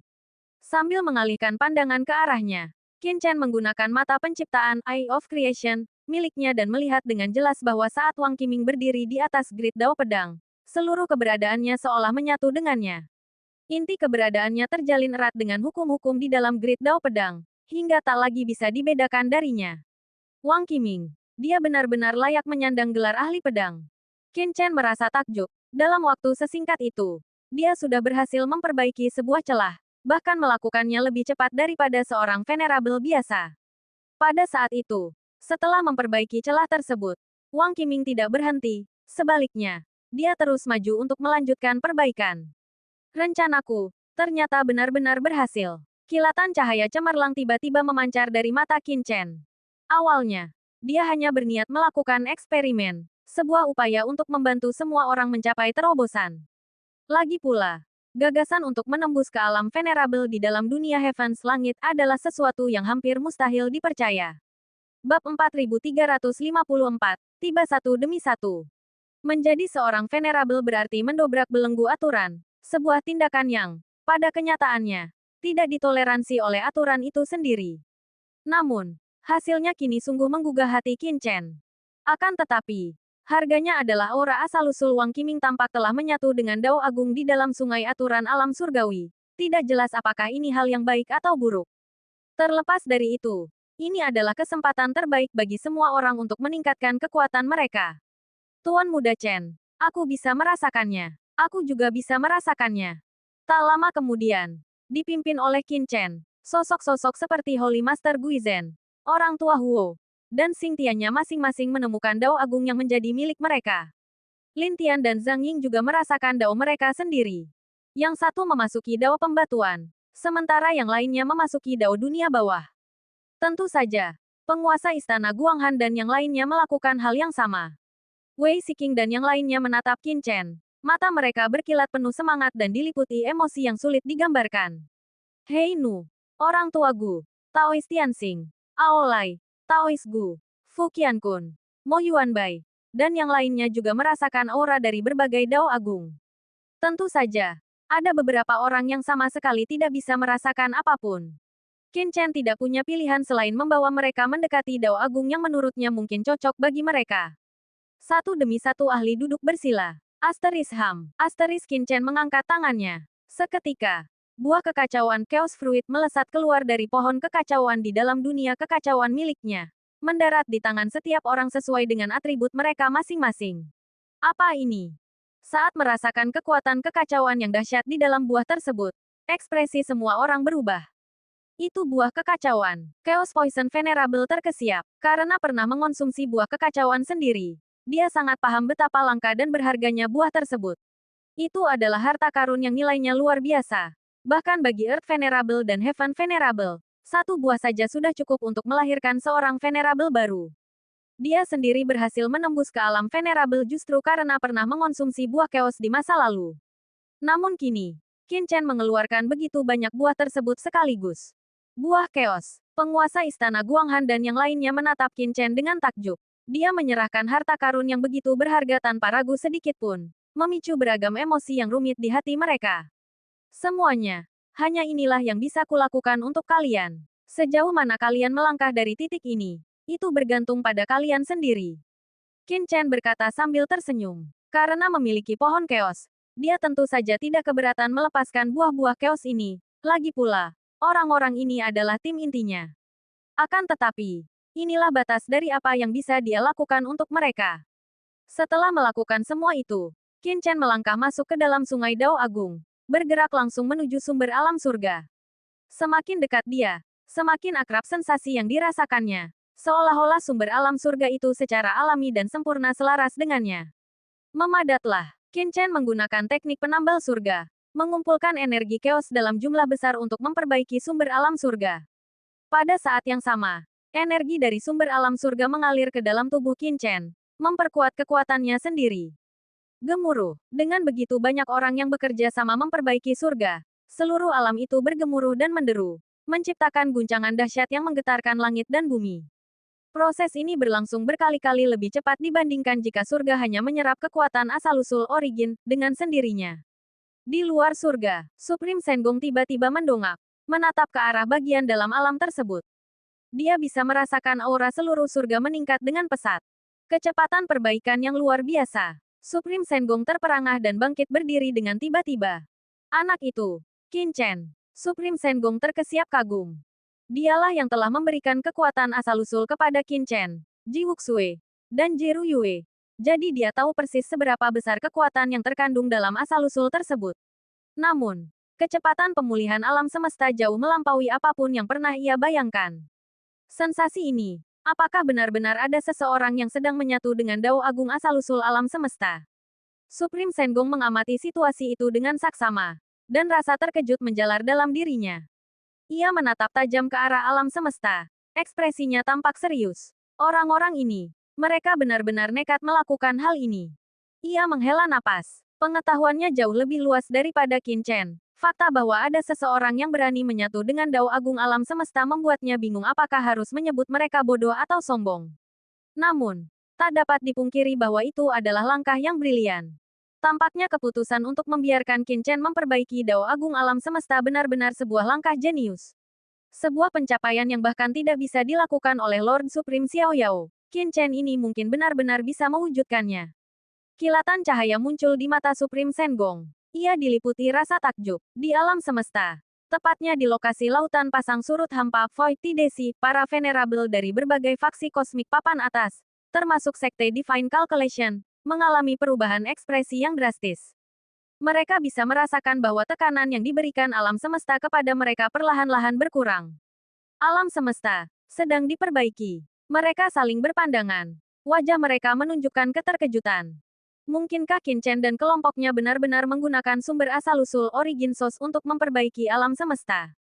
Sambil mengalihkan pandangan ke arahnya, Qin Chen menggunakan mata penciptaan Eye of Creation miliknya dan melihat dengan jelas bahwa saat Wang Qiming berdiri di atas grid Dao pedang, seluruh keberadaannya seolah menyatu dengannya. Inti keberadaannya terjalin erat dengan hukum-hukum di dalam grid Dao pedang, hingga tak lagi bisa dibedakan darinya. Wang Qiming, dia benar-benar layak menyandang gelar ahli pedang. Qin Chen merasa takjub. Dalam waktu sesingkat itu, dia sudah berhasil memperbaiki sebuah celah, bahkan melakukannya lebih cepat daripada seorang venerable biasa. Pada saat itu, setelah memperbaiki celah tersebut, Wang Qiming tidak berhenti. Sebaliknya, dia terus maju untuk melanjutkan perbaikan. Rencanaku ternyata benar-benar berhasil. Kilatan cahaya cemerlang tiba-tiba memancar dari mata Qin Chen. Awalnya, dia hanya berniat melakukan eksperimen, sebuah upaya untuk membantu semua orang mencapai terobosan. Lagi pula, gagasan untuk menembus ke alam venerable di dalam dunia Heavens Langit adalah sesuatu yang hampir mustahil dipercaya. Bab 4354, tiba satu demi satu. Menjadi seorang venerable berarti mendobrak belenggu aturan, sebuah tindakan yang, pada kenyataannya, tidak ditoleransi oleh aturan itu sendiri. Namun, hasilnya kini sungguh menggugah hati Qin Chen. Akan tetapi, harganya adalah aura asal-usul Wang Qiming tampak telah menyatu dengan Dao Agung di dalam sungai aturan alam surgawi. Tidak jelas apakah ini hal yang baik atau buruk. Terlepas dari itu, ini adalah kesempatan terbaik bagi semua orang untuk meningkatkan kekuatan mereka. Tuan Muda Chen, aku bisa merasakannya. Aku juga bisa merasakannya. Tak lama kemudian, dipimpin oleh Qin Chen, sosok-sosok seperti Holy Master Guizhen, orang tua Huo, dan Xing Tiannya masing-masing menemukan Dao Agung yang menjadi milik mereka. Lin Tian dan Zhang Ying juga merasakan Dao mereka sendiri. Yang satu memasuki Dao pembatuan, sementara yang lainnya memasuki Dao dunia bawah. Tentu saja, penguasa istana Guanghan dan yang lainnya melakukan hal yang sama. Wei Siqing dan yang lainnya menatap Qin Chen. Mata mereka berkilat penuh semangat dan diliputi emosi yang sulit digambarkan. Hei Nu, orang tua Gu, Taois Tianxing, Aolai, Taois Gu, Fu Qiankun, Mo Yuanbai, dan yang lainnya juga merasakan aura dari berbagai Dao Agung. Tentu saja, ada beberapa orang yang sama sekali tidak bisa merasakan apapun. Qin Chen tidak punya pilihan selain membawa mereka mendekati Dao Agung yang menurutnya mungkin cocok bagi mereka. Satu demi satu ahli duduk bersila. Asteris Qin Chen mengangkat tangannya. Seketika, buah kekacauan Chaos Fruit melesat keluar dari pohon kekacauan di dalam dunia kekacauan miliknya. Mendarat di tangan setiap orang sesuai dengan atribut mereka masing-masing. Apa ini? Saat merasakan kekuatan kekacauan yang dahsyat di dalam buah tersebut, ekspresi semua orang berubah. Itu buah kekacauan. Chaos Poison Venerable terkesiap, karena pernah mengonsumsi buah kekacauan sendiri. Dia sangat paham betapa langka dan berharganya buah tersebut. Itu adalah harta karun yang nilainya luar biasa. Bahkan bagi Earth Venerable dan Heaven Venerable, satu buah saja sudah cukup untuk melahirkan seorang Venerable baru. Dia sendiri berhasil menembus ke alam Venerable justru karena pernah mengonsumsi buah Chaos di masa lalu. Namun kini, Qin Chen mengeluarkan begitu banyak buah tersebut sekaligus. Buah Chaos, penguasa istana Guanghan dan yang lainnya menatap Qin Chen dengan takjub. Dia menyerahkan harta karun yang begitu berharga tanpa ragu sedikit pun, memicu beragam emosi yang rumit di hati mereka. Semuanya, hanya inilah yang bisa kulakukan untuk kalian. Sejauh mana kalian melangkah dari titik ini, itu bergantung pada kalian sendiri. Qin Chen berkata sambil tersenyum. Karena memiliki pohon Chaos, dia tentu saja tidak keberatan melepaskan buah-buah Chaos ini. Lagi pula, orang-orang ini adalah tim intinya. Akan tetapi, inilah batas dari apa yang bisa dia lakukan untuk mereka. Setelah melakukan semua itu, Qin Chen melangkah masuk ke dalam sungai Dao Agung, bergerak langsung menuju sumber alam surga. Semakin dekat dia, semakin akrab sensasi yang dirasakannya, seolah-olah sumber alam surga itu secara alami dan sempurna selaras dengannya. Memadatlah. Qin Chen menggunakan teknik penambal surga, mengumpulkan energi chaos dalam jumlah besar untuk memperbaiki sumber alam surga. Pada saat yang sama, energi dari sumber alam surga mengalir ke dalam tubuh Qin Chen, memperkuat kekuatannya sendiri. Gemuruh. Dengan begitu banyak orang yang bekerja sama memperbaiki surga, seluruh alam itu bergemuruh dan menderu, menciptakan guncangan dahsyat yang menggetarkan langit dan bumi. Proses ini berlangsung berkali-kali lebih cepat dibandingkan jika surga hanya menyerap kekuatan asal-usul origin dengan sendirinya. Di luar surga, Supreme Sengong tiba-tiba mendongak, menatap ke arah bagian dalam alam tersebut. Dia bisa merasakan aura seluruh surga meningkat dengan pesat. Kecepatan perbaikan yang luar biasa. Supreme Sengong terperangah dan bangkit berdiri dengan tiba-tiba. Anak itu, Qin Chen. Supreme Sengong terkesiap kagum. Dialah yang telah memberikan kekuatan asal-usul kepada Qin Chen, Ji Wuxue, dan Ji Ruyue. Jadi dia tahu persis seberapa besar kekuatan yang terkandung dalam asal-usul tersebut. Namun, kecepatan pemulihan alam semesta jauh melampaui apapun yang pernah ia bayangkan. Sensasi ini, apakah benar-benar ada seseorang yang sedang menyatu dengan Dao Agung asal-usul alam semesta? Supreme Sengong mengamati situasi itu dengan saksama, dan rasa terkejut menjalar dalam dirinya. Ia menatap tajam ke arah alam semesta. Ekspresinya tampak serius. Orang-orang ini, mereka benar-benar nekat melakukan hal ini. Ia menghela napas. Pengetahuannya jauh lebih luas daripada Qin Chen. Fakta bahwa ada seseorang yang berani menyatu dengan Dao Agung alam semesta membuatnya bingung apakah harus menyebut mereka bodoh atau sombong. Namun, tak dapat dipungkiri bahwa itu adalah langkah yang brilian. Tampaknya keputusan untuk membiarkan Qin Chen memperbaiki Dao Agung alam semesta benar-benar sebuah langkah jenius. Sebuah pencapaian yang bahkan tidak bisa dilakukan oleh Lord Supreme Xiao Yao. Qin Chen ini mungkin benar-benar bisa mewujudkannya. Kilatan cahaya muncul di mata Supreme Sengong. Ia diliputi rasa takjub. Di alam semesta, tepatnya di lokasi lautan pasang surut hampa Void Tidesi, para venerable dari berbagai faksi kosmik papan atas, termasuk Sekte Divine Calculation, mengalami perubahan ekspresi yang drastis. Mereka bisa merasakan bahwa tekanan yang diberikan alam semesta kepada mereka perlahan-lahan berkurang. Alam semesta sedang diperbaiki. Mereka saling berpandangan. Wajah mereka menunjukkan keterkejutan. Mungkinkah Qin Chen dan kelompoknya benar-benar menggunakan sumber asal-usul Origin Source untuk memperbaiki alam semesta?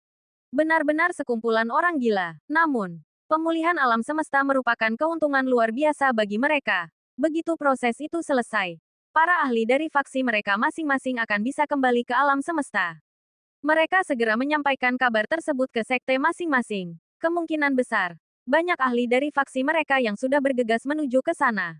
Benar-benar sekumpulan orang gila. Namun, pemulihan alam semesta merupakan keuntungan luar biasa bagi mereka. Begitu proses itu selesai, para ahli dari faksi mereka masing-masing akan bisa kembali ke alam semesta. Mereka segera menyampaikan kabar tersebut ke sekte masing-masing. Kemungkinan besar, banyak ahli dari faksi mereka yang sudah bergegas menuju ke sana.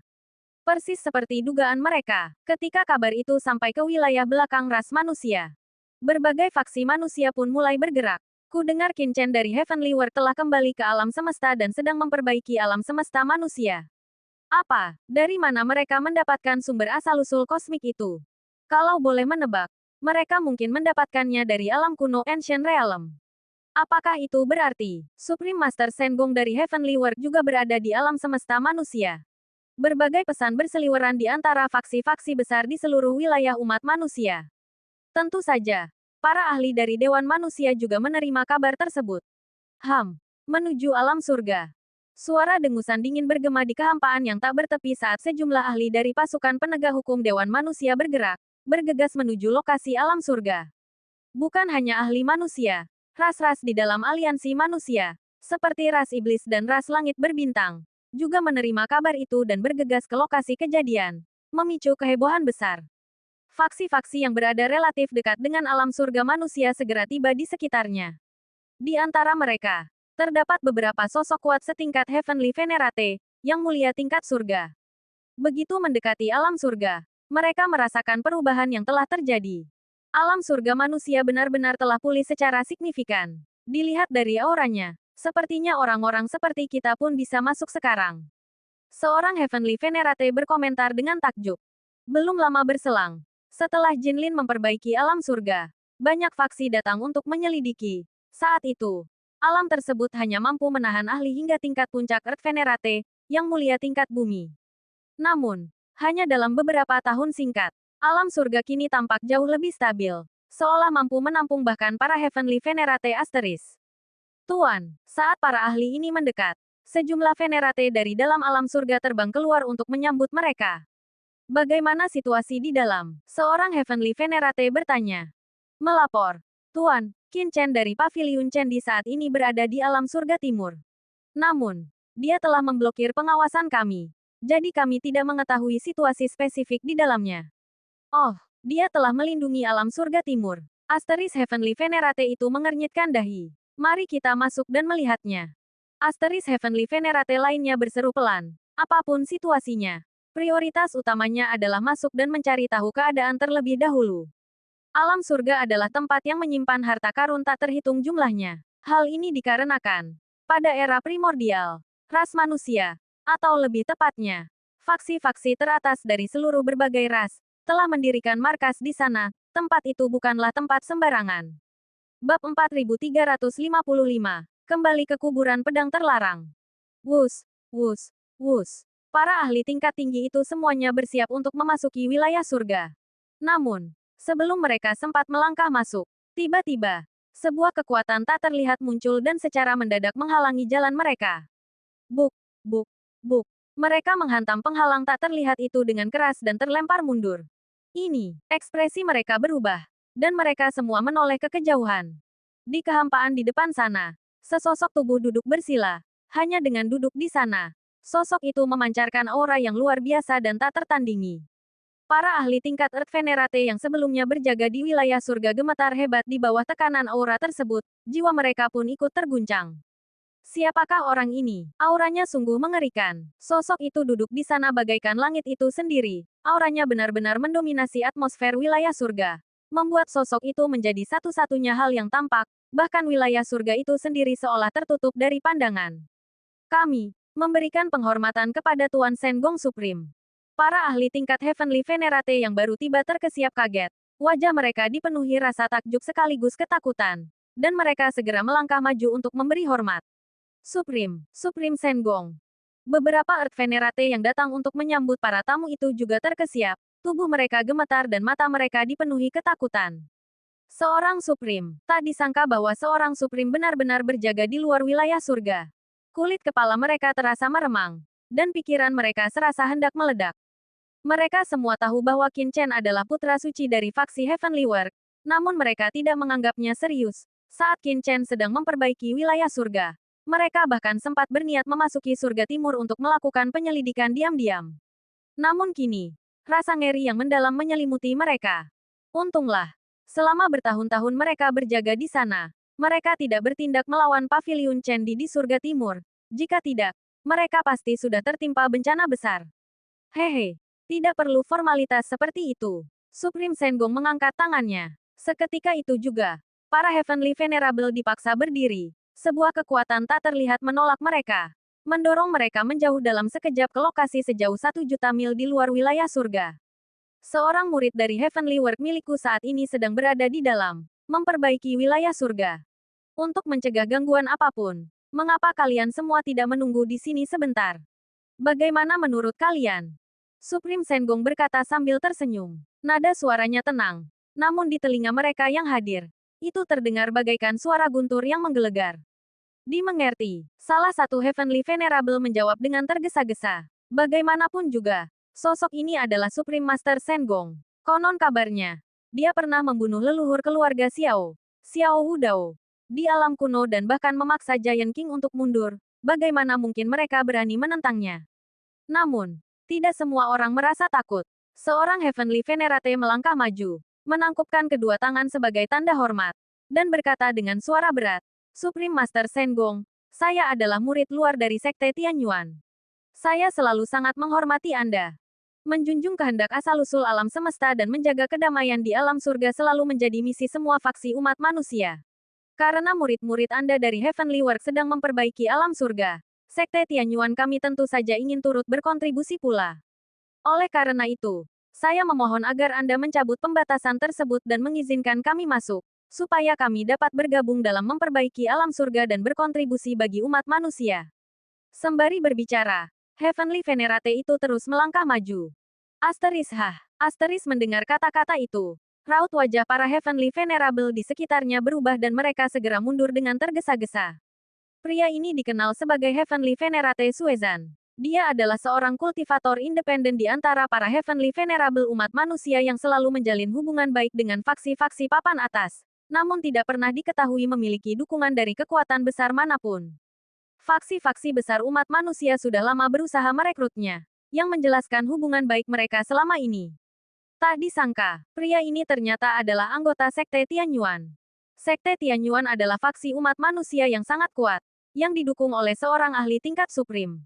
Persis seperti dugaan mereka, ketika kabar itu sampai ke wilayah belakang ras manusia. Berbagai faksi manusia pun mulai bergerak. Ku dengar Qin Chen dari Heavenly World telah kembali ke alam semesta dan sedang memperbaiki alam semesta manusia. Apa? Dari mana mereka mendapatkan sumber asal-usul kosmik itu? Kalau boleh menebak, mereka mungkin mendapatkannya dari alam kuno Ancient Realm. Apakah itu berarti, Supreme Master Sengong dari Heavenly World juga berada di alam semesta manusia? Berbagai pesan berseliweran di antara faksi-faksi besar di seluruh wilayah umat manusia. Tentu saja, para ahli dari Dewan Manusia juga menerima kabar tersebut. Menuju alam surga. Suara dengusan dingin bergema di kehampaan yang tak bertepi saat sejumlah ahli dari pasukan penegak hukum Dewan Manusia bergerak, bergegas menuju lokasi alam surga. Bukan hanya ahli manusia, ras-ras di dalam aliansi manusia, seperti ras iblis dan ras langit berbintang, juga menerima kabar itu dan bergegas ke lokasi kejadian, memicu kehebohan besar. Faksi-faksi yang berada relatif dekat dengan alam surga manusia segera tiba di sekitarnya. Di antara mereka, terdapat beberapa sosok kuat setingkat Heavenly Venerate, yang mulia tingkat surga. Begitu mendekati alam surga, mereka merasakan perubahan yang telah terjadi. Alam surga manusia benar-benar telah pulih secara signifikan. Dilihat dari auranya, sepertinya orang-orang seperti kita pun bisa masuk sekarang. Seorang Heavenly Venerate berkomentar dengan takjub. Belum lama berselang, setelah Jinlin memperbaiki alam surga, banyak faksi datang untuk menyelidiki. Saat itu, alam tersebut hanya mampu menahan ahli hingga tingkat puncak Earth Venerate, yang mulia tingkat bumi. Namun, hanya dalam beberapa tahun singkat, alam surga kini tampak jauh lebih stabil, seolah mampu menampung bahkan para Heavenly Venerate asteris. Tuan, saat para ahli ini mendekat, sejumlah Venerate dari dalam alam surga terbang keluar untuk menyambut mereka. Bagaimana situasi di dalam? Seorang Heavenly Venerate bertanya. Melapor. Tuan, Qin Chen dari Paviliun Chen di saat ini berada di alam surga timur. Namun, dia telah memblokir pengawasan kami. Jadi kami tidak mengetahui situasi spesifik di dalamnya. Oh, dia telah melindungi alam surga timur. Asteris Heavenly Venerate itu mengernyitkan dahi. Mari kita masuk dan melihatnya. Asteris Heavenly Venerate lainnya berseru pelan. Apapun situasinya, prioritas utamanya adalah masuk dan mencari tahu keadaan terlebih dahulu. Alam surga adalah tempat yang menyimpan harta karun tak terhitung jumlahnya. Hal ini dikarenakan, pada era primordial, ras manusia, atau lebih tepatnya, faksi-faksi teratas dari seluruh berbagai ras, telah mendirikan markas di sana. Tempat itu bukanlah tempat sembarangan. Bab 4355. Kembali ke kuburan pedang terlarang. Wus, wus, wus. Para ahli tingkat tinggi itu semuanya bersiap untuk memasuki wilayah surga. Namun, sebelum mereka sempat melangkah masuk, tiba-tiba, sebuah kekuatan tak terlihat muncul dan secara mendadak menghalangi jalan mereka. Buk, buk, buk. Mereka menghantam penghalang tak terlihat itu dengan keras dan terlempar mundur. Ini, ekspresi mereka berubah, dan mereka semua menoleh ke kejauhan. Di kehampaan di depan sana, sesosok tubuh duduk bersila. Hanya dengan duduk di sana, sosok itu memancarkan aura yang luar biasa dan tak tertandingi. Para ahli tingkat Earth Venerate yang sebelumnya berjaga di wilayah surga gemetar hebat di bawah tekanan aura tersebut, jiwa mereka pun ikut terguncang. Siapakah orang ini? Auranya sungguh mengerikan. Sosok itu duduk di sana bagaikan langit itu sendiri. Auranya benar-benar mendominasi atmosfer wilayah surga. Membuat sosok itu menjadi satu-satunya hal yang tampak, bahkan wilayah surga itu sendiri seolah tertutup dari pandangan. Kami memberikan penghormatan kepada Tuan Sengong Supreme. Para ahli tingkat Heavenly Venerate yang baru tiba terkesiap kaget. Wajah mereka dipenuhi rasa takjub sekaligus ketakutan. Dan mereka segera melangkah maju untuk memberi hormat. Supreme Sengong. Beberapa Earth Venerate yang datang untuk menyambut para tamu itu juga terkesiap. Tubuh mereka gemetar dan mata mereka dipenuhi ketakutan. Seorang Supreme. Tak disangka bahwa seorang Supreme benar-benar berjaga di luar wilayah surga. Kulit kepala mereka terasa meremang. Dan pikiran mereka serasa hendak meledak. Mereka semua tahu bahwa Qin Chen adalah putra suci dari faksi Heavenly Work. Namun mereka tidak menganggapnya serius. Saat Qin Chen sedang memperbaiki wilayah surga, mereka bahkan sempat berniat memasuki surga timur untuk melakukan penyelidikan diam-diam. Namun kini, rasa ngeri yang mendalam menyelimuti mereka. Untunglah, selama bertahun-tahun mereka berjaga di sana, mereka tidak bertindak melawan Paviliun Chen di surga timur. Jika tidak, mereka pasti sudah tertimpa bencana besar. Hehe, tidak perlu formalitas seperti itu. Supreme Sengong mengangkat tangannya. Seketika itu juga, para Heavenly Venerable dipaksa berdiri. Sebuah kekuatan tak terlihat menolak mereka. Mendorong mereka menjauh dalam sekejap ke lokasi sejauh 1.000.000 mil di luar wilayah surga. Seorang murid dari Heavenly Work milikku saat ini sedang berada di dalam, memperbaiki wilayah surga. Untuk mencegah gangguan apapun, mengapa kalian semua tidak menunggu di sini sebentar? Bagaimana menurut kalian? Supreme Sengong berkata sambil tersenyum. Nada suaranya tenang. Namun di telinga mereka yang hadir, itu terdengar bagaikan suara guntur yang menggelegar. Dimengerti, salah satu Heavenly Venerable menjawab dengan tergesa-gesa. Bagaimanapun juga, sosok ini adalah Supreme Master Sengong. Konon kabarnya, dia pernah membunuh leluhur keluarga Xiao Wudao, di alam kuno dan bahkan memaksa Giant King untuk mundur. Bagaimana mungkin mereka berani menentangnya? Namun, tidak semua orang merasa takut. Seorang Heavenly Venerate melangkah maju, menangkupkan kedua tangan sebagai tanda hormat, dan berkata dengan suara berat, Supreme Master Sengong, saya adalah murid luar dari Sekte Tianyuan. Saya selalu sangat menghormati Anda. Menjunjung kehendak asal-usul alam semesta dan menjaga kedamaian di alam surga selalu menjadi misi semua faksi umat manusia. Karena murid-murid Anda dari Heavenly Work sedang memperbaiki alam surga, Sekte Tianyuan kami tentu saja ingin turut berkontribusi pula. Oleh karena itu, saya memohon agar Anda mencabut pembatasan tersebut dan mengizinkan kami masuk, supaya kami dapat bergabung dalam memperbaiki alam surga dan berkontribusi bagi umat manusia. Sembari berbicara, Heavenly Venerate itu terus melangkah maju. Asteris mendengar kata-kata itu. Raut wajah para Heavenly Venerable di sekitarnya berubah dan mereka segera mundur dengan tergesa-gesa. Pria ini dikenal sebagai Heavenly Venerate Suezan. Dia adalah seorang kultivator independen di antara para Heavenly Venerable umat manusia yang selalu menjalin hubungan baik dengan faksi-faksi papan atas, namun tidak pernah diketahui memiliki dukungan dari kekuatan besar manapun. Faksi-faksi besar umat manusia sudah lama berusaha merekrutnya, yang menjelaskan hubungan baik mereka selama ini. Tak disangka, pria ini ternyata adalah anggota Sekte Tianyuan. Sekte Tianyuan adalah faksi umat manusia yang sangat kuat, yang didukung oleh seorang ahli tingkat suprim.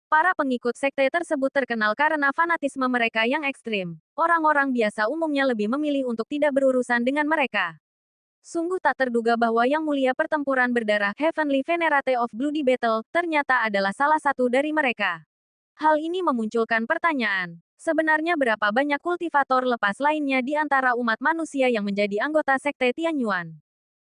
Para pengikut sekte tersebut terkenal karena fanatisme mereka yang ekstrim. Orang-orang biasa umumnya lebih memilih untuk tidak berurusan dengan mereka. Sungguh tak terduga bahwa Yang Mulia Pertempuran Berdarah, Heavenly Venerate of Bloody Battle, ternyata adalah salah satu dari mereka. Hal ini memunculkan pertanyaan. Sebenarnya berapa banyak kultivator lepas lainnya di antara umat manusia yang menjadi anggota sekte Tianyuan?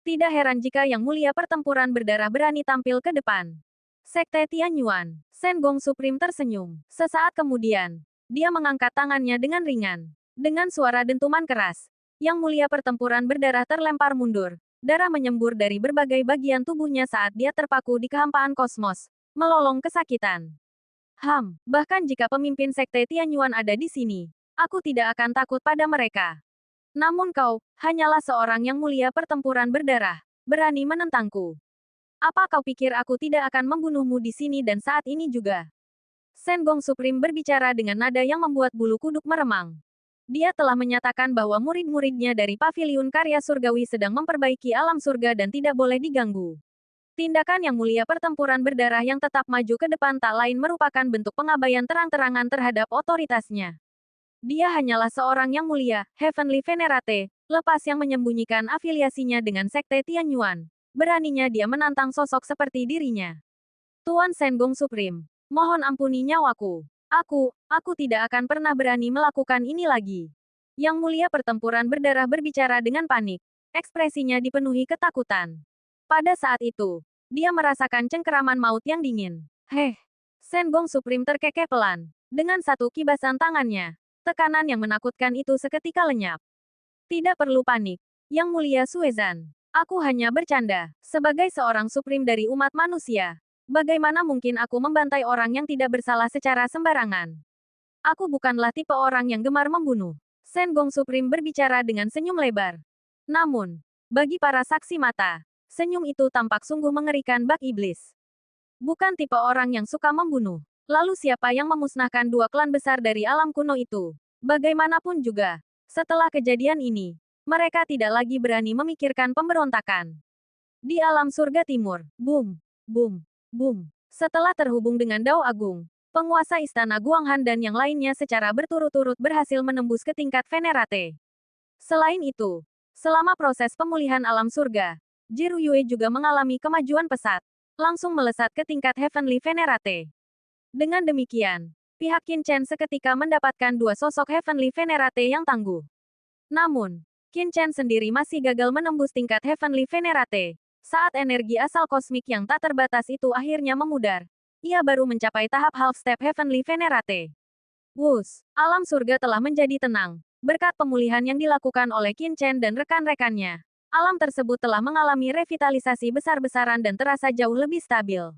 Tidak heran jika Yang Mulia Pertempuran Berdarah berani tampil ke depan. Sekte Tianyuan. Shen Gong Supreme tersenyum. Sesaat kemudian, dia mengangkat tangannya dengan ringan. Dengan suara dentuman keras, Yang Mulia Pertempuran Berdarah terlempar mundur. Darah menyembur dari berbagai bagian tubuhnya saat dia terpaku di kehampaan kosmos, melolong kesakitan. Bahkan jika pemimpin Sekte Tianyuan ada di sini, aku tidak akan takut pada mereka. Namun kau, hanyalah seorang Yang Mulia Pertempuran Berdarah, berani menentangku. Apa kau pikir aku tidak akan membunuhmu di sini dan saat ini juga? Shen Gong Supreme berbicara dengan nada yang membuat bulu kuduk meremang. Dia telah menyatakan bahwa murid-muridnya dari Paviliun Karya Surgawi sedang memperbaiki alam surga dan tidak boleh diganggu. Tindakan Yang Mulia Pertempuran Berdarah yang tetap maju ke depan tak lain merupakan bentuk pengabaian terang-terangan terhadap otoritasnya. Dia hanyalah seorang Yang Mulia, Heavenly Venerate, lepas yang menyembunyikan afiliasinya dengan Sekte Tianyuan. Beraninya dia menantang sosok seperti dirinya. Tuan Shen Gong Supreme, mohon ampuni nyawaku. Aku tidak akan pernah berani melakukan ini lagi. Yang Mulia Pertempuran Berdarah berbicara dengan panik. Ekspresinya dipenuhi ketakutan. Pada saat itu, dia merasakan cengkeraman maut yang dingin. Shen Gong Supreme terkekeh pelan. Dengan satu kibasan tangannya, tekanan yang menakutkan itu seketika lenyap. Tidak perlu panik, Yang Mulia Suezan. Aku hanya bercanda. Sebagai seorang suprim dari umat manusia, bagaimana mungkin aku membantai orang yang tidak bersalah secara sembarangan? Aku bukanlah tipe orang yang gemar membunuh. Shen Gong Supreme berbicara dengan senyum lebar. Namun, bagi para saksi mata, senyum itu tampak sungguh mengerikan bak iblis. Bukan tipe orang yang suka membunuh. Lalu siapa yang memusnahkan dua klan besar dari alam kuno itu? Bagaimanapun juga, setelah kejadian ini, mereka tidak lagi berani memikirkan pemberontakan. Di alam surga timur, boom, boom, boom. Setelah terhubung dengan Dao Agung, penguasa istana Guanghan dan yang lainnya secara berturut-turut berhasil menembus ke tingkat Venerate. Selain itu, selama proses pemulihan alam surga, Jiru Yue juga mengalami kemajuan pesat, langsung melesat ke tingkat Heavenly Venerate. Dengan demikian, pihak Qin Chen seketika mendapatkan dua sosok Heavenly Venerate yang tangguh. Namun, Qin Chen sendiri masih gagal menembus tingkat Heavenly Venerate. Saat energi asal kosmik yang tak terbatas itu akhirnya memudar, ia baru mencapai tahap half step Heavenly Venerate. Alam surga telah menjadi tenang. Berkat pemulihan yang dilakukan oleh Qin Chen dan rekan-rekannya, alam tersebut telah mengalami revitalisasi besar-besaran dan terasa jauh lebih stabil.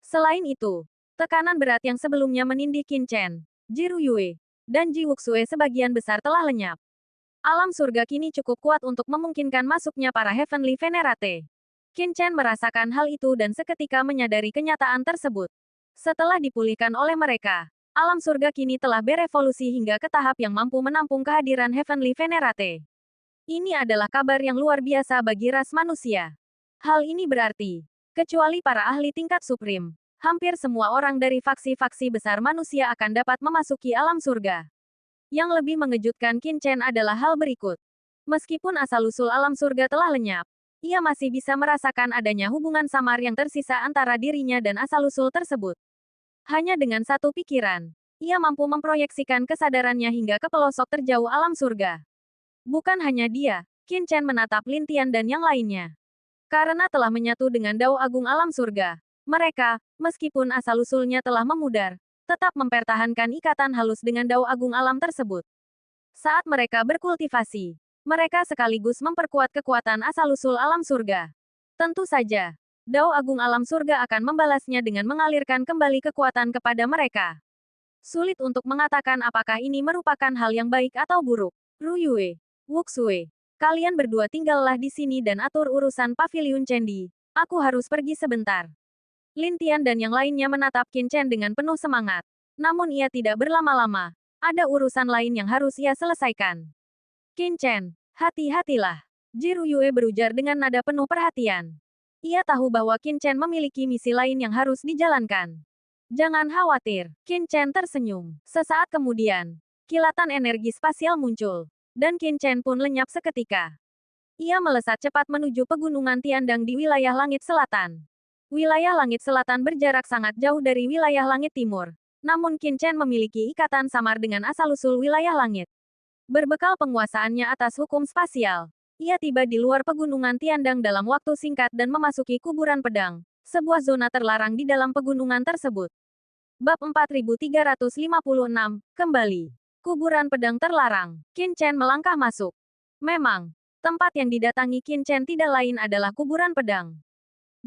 Selain itu, tekanan berat yang sebelumnya menindih Qin Chen, Jiru Yue, dan Ji Wuxue sebagian besar telah lenyap. Alam surga kini cukup kuat untuk memungkinkan masuknya para Heavenly Venerate. Qin Chen merasakan hal itu dan seketika menyadari kenyataan tersebut. Setelah dipulihkan oleh mereka, alam surga kini telah berevolusi hingga ke tahap yang mampu menampung kehadiran Heavenly Venerate. Ini adalah kabar yang luar biasa bagi ras manusia. Hal ini berarti, kecuali para ahli tingkat suprim, hampir semua orang dari faksi-faksi besar manusia akan dapat memasuki alam surga. Yang lebih mengejutkan Qin Chen adalah hal berikut. Meskipun asal-usul alam surga telah lenyap, ia masih bisa merasakan adanya hubungan samar yang tersisa antara dirinya dan asal-usul tersebut. Hanya dengan satu pikiran, ia mampu memproyeksikan kesadarannya hingga ke pelosok terjauh alam surga. Bukan hanya dia, Qin Chen menatap Lin Tian dan yang lainnya. Karena telah menyatu dengan Dao Agung alam surga, mereka, meskipun asal-usulnya telah memudar, tetap mempertahankan ikatan halus dengan Dao Agung alam tersebut. Saat mereka berkultivasi, mereka sekaligus memperkuat kekuatan asal-usul alam surga. Tentu saja, Dao Agung Alam Surga akan membalasnya dengan mengalirkan kembali kekuatan kepada mereka. Sulit untuk mengatakan apakah ini merupakan hal yang baik atau buruk. Ru Yue, Wuxue, kalian berdua tinggallah di sini dan atur urusan paviliun Cendi. Aku harus pergi sebentar. Lin Tian dan yang lainnya menatap Qin Chen dengan penuh semangat. Namun ia tidak berlama-lama. Ada urusan lain yang harus ia selesaikan. Qin Chen, hati-hatilah. Jiru Yue berujar dengan nada penuh perhatian. Ia tahu bahwa Qin Chen memiliki misi lain yang harus dijalankan. Jangan khawatir, Qin Chen tersenyum. Sesaat kemudian, kilatan energi spasial muncul. Dan Qin Chen pun lenyap seketika. Ia melesat cepat menuju pegunungan Tiandang di wilayah langit selatan. Wilayah langit selatan berjarak sangat jauh dari wilayah langit timur. Namun Qin Chen memiliki ikatan samar dengan asal-usul wilayah langit. Berbekal penguasaannya atas hukum spasial, ia tiba di luar pegunungan Tiandang dalam waktu singkat dan memasuki kuburan pedang, sebuah zona terlarang di dalam pegunungan tersebut. Bab 4356, kembali. Kuburan pedang terlarang. Qin Chen melangkah masuk. Memang, tempat yang didatangi Qin Chen tidak lain adalah kuburan pedang.